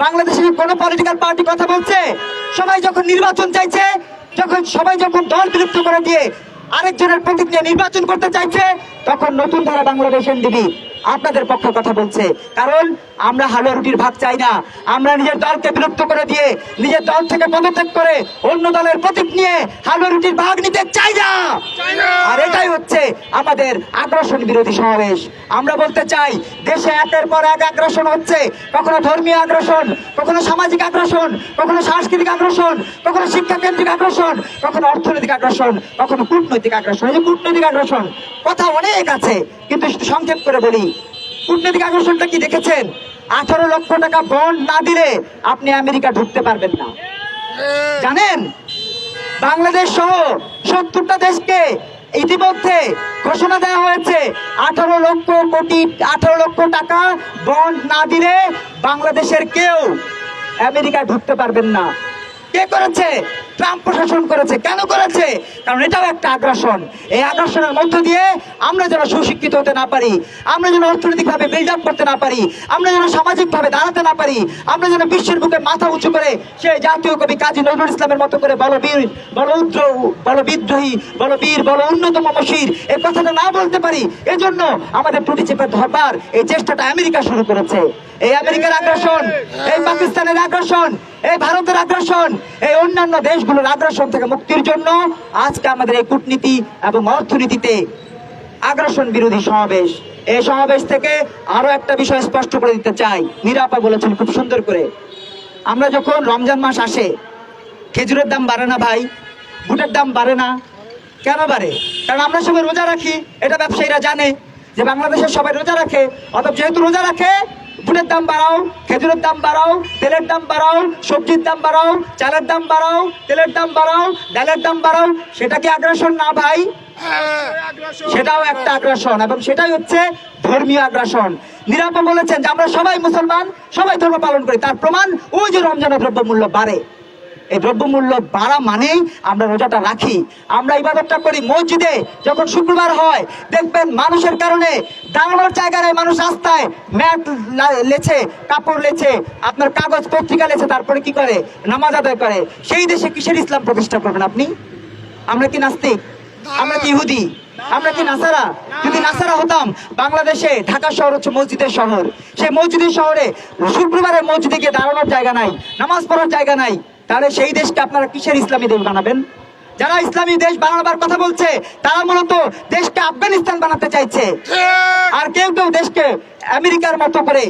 বাংলাদেশে কোনো পলিটিক্যাল পার্টি কথা বলছে? সবাই যখন নির্বাচন চাইছে, সবাই যখন দল বিলুপ্ত করে দিয়ে আরেকজনের প্রতীক নিয়ে নির্বাচন করতে চাইছে, তখন নতুন ধারা বাংলাদেশ এনডিপি আপনাদের পক্ষে কথা বলছে। কারণ আমরা হালুয়া রুটির ভাগ চাই না, আমরা নিজের দলকে বিলুপ্ত করে দিয়ে, নিজের দল থেকে পদত্যাগ করে অন্য দলের প্রতীক নিয়ে হালুয়া রুটির ভাগ নিতে চাই না। আর এটাই হচ্ছে আমাদের আগ্রাসন বিরোধী সমাবেশ। আমরা বলতে চাই, দেশে একের পর এক আগ্রাসন হচ্ছে, কখনো ধর্মীয় আগ্রাসন, কখনো সামাজিক আগ্রাসন, কখনো সাংস্কৃতিক আগ্রাসন, কখনো শিক্ষা কেন্দ্রিক আগ্রাসন, কখনো অর্থনৈতিক আগ্রাসন, কখনো কূটনৈতিক আগ্রাসন। এই যে কূটনৈতিক আগ্রাসন, কথা অনেক আছে, কিন্তু সংক্ষেপ করে বলি, কূটনৈতিক আগ্রাসনটা কি দেখেছেন? 18 লক্ষ টাকা বন্ড না দিলে আপনি আমেরিকা ঢুকতে পারবেন না। জানেন, বাংলাদেশ সহ 70টা দেশকে ইতিমধ্যে ঘোষণা দেওয়া হয়েছে 18 লক্ষ টাকা বন্ড না দিলে বাংলাদেশের কেউ আমেরিকা ঢুকতে পারবেন না। কে করেছে? ট্রাম্প প্রশাসন করেছে। কেন করেছে? কারণ এটাও একটা আগ্রাসন। এই আগ্রাসনের মধ্য দিয়ে আমরা যেন সুশিক্ষিত হতে না পারি, আমরা যেন অর্থনৈতিকভাবে বিল্ড আপ করতে না পারি, আমরা যেন সামাজিকভাবে দাঁড়াতে না পারি, আমরা যেন বিশ্বের বুকে মাথা উঁচু করে সেই জাতীয় কবি কাজী নজরুল ইসলামের মতো করে বলবীর, বিদ্রোহী, বীর, উন্নতম মশির এই কথাটা না বলতে পারি। এজন্য আমাদের টুটি চেপে ধরবার এই চেষ্টাটা আমেরিকা শুরু করেছে। এই আমেরিকার আগ্রাসন, এই পাকিস্তানের আগ্রাসন, এই ভারতের আগ্রাসন, এই অন্যান্য দেশগুলোর আগ্রাসন থেকে মুক্তির জন্য আজকে আমাদের এই কূটনীতি এবং অর্থনীতিতে আগ্রাসন বিরোধী সমাবেশ। এই সমাবেশ থেকে আরো একটা বিষয় স্পষ্ট করে দিতে চাই। নীরাপা বলেছেন খুব সুন্দর করে, আমরা যখন রমজান মাস আসে, খেজুরের দাম বাড়ে না ভাই, বুটের দাম বাড়ে না। কেন বাড়ে? কারণ আমরা সবাই রোজা রাখি। এটা ব্যবসায়ীরা জানে যে বাংলাদেশের সবাই রোজা রাখে, অথবা যেহেতু রোজা রাখে, বুটের দাম বাড়াও, খেজুরের দাম বাড়াও, তেলের দাম বাড়াও, সবজির দাম বাড়াও, চালের দাম বাড়াও, তেলের দাম বাড়াও, ডালের দাম বাড়াও। সেটা কি আগ্রাসন না ভাই? সেটাও একটা আগ্রাসন, এবং সেটাই হচ্ছে ধর্মীয় আগ্রাসন। নীরাপা বলেছেন যে আমরা সবাই মুসলমান, সবাই ধর্ম পালন করি, তার প্রমাণ ওই যে রমজানে দ্রব্যমূল্য বাড়ে। এই দ্রব্যমূল্য বাড়া মানেই আমরা রোজাটা রাখি, আমরা ইবাদতটা করি। মসজিদে যখন শুক্রবার হয়, দেখবেন মানুষের কারণে দাঁড়ানোর জায়গা নেই, মানুষ রাস্তায় ম্যাট লেছে, কাপড় লেছে, আপনার কাগজ পত্রিকা লেছে, তারপরে কি করে? নামাজ আদায় করে। সেই দেশে কিসের ইসলাম প্রতিষ্ঠা করবেন আপনি? আমরা কি নাস্তিক? আমরা কি ইহুদি? আমরা কি নাসারা? যদি নাসারা হতাম, বাংলাদেশে ঢাকা শহর হচ্ছে মসজিদের শহর, সেই মসজিদের শহরে শুক্রবারে মসজিদে গিয়ে দাঁড়ানোর জায়গা নাই, নামাজ পড়ার জায়গা নাই, তাহলে সেই দেশকে আপনারা কিসের ইসলামী দেশ বানাবেন? যারা ইসলামী দেশ বানাবার কথা বলছে, তারা মূলত দেশকে আফগানিস্তান বানাতে চাইছে। আর কেউ কেউ দেশকে আমেরিকার মতো করে,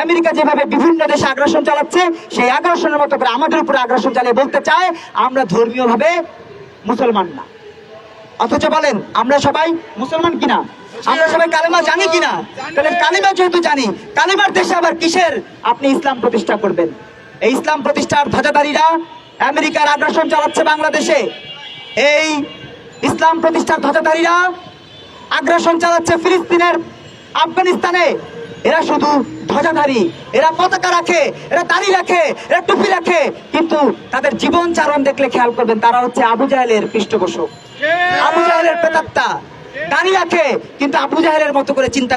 আমেরিকা যেভাবে বিভিন্ন দেশে আগ্রাসন চালাচ্ছে, সেই আগ্রাসনের মতো করে আমাদের উপরে আগ্রাসন চালিয়ে বলতে চায় আমরা ধর্মীয়ভাবে মুসলমান না। অথচ বলেন আমরা সবাই মুসলমান কিনা? আমরা সবাই কালেমা জানি কিনা? তাহলে কালেমা যেহেতু জানি, কালেমার দেশে আবার কিসের আপনি ইসলাম প্রতিষ্ঠা করবেন? এই ইসলাম প্রতিষ্ঠার ধ্বজাধারীরা আমেরিকার আগ্রাসন চালাচ্ছে বাংলাদেশে। এই ইসলাম প্রতিষ্ঠার ধ্বজাধারীরা আগ্রাসন চালাচ্ছে ফিলিস্তিনের, আফগানিস্তানে। এরা শুধু ধ্বজাধারী, এরা পতাকা রাখে, এরা দাড়ি রাখে, এরা টুপি রাখে, কিন্তু তাদের জীবন চারণ দেখলে খেয়াল করবেন তারা হচ্ছে আবু জাহেলের পৃষ্ঠপোষক, আবু জাহেলের প্রেতাত্মা। দাড়ি রাখে কিন্তু আবু জাহেলের মতো করে চিন্তা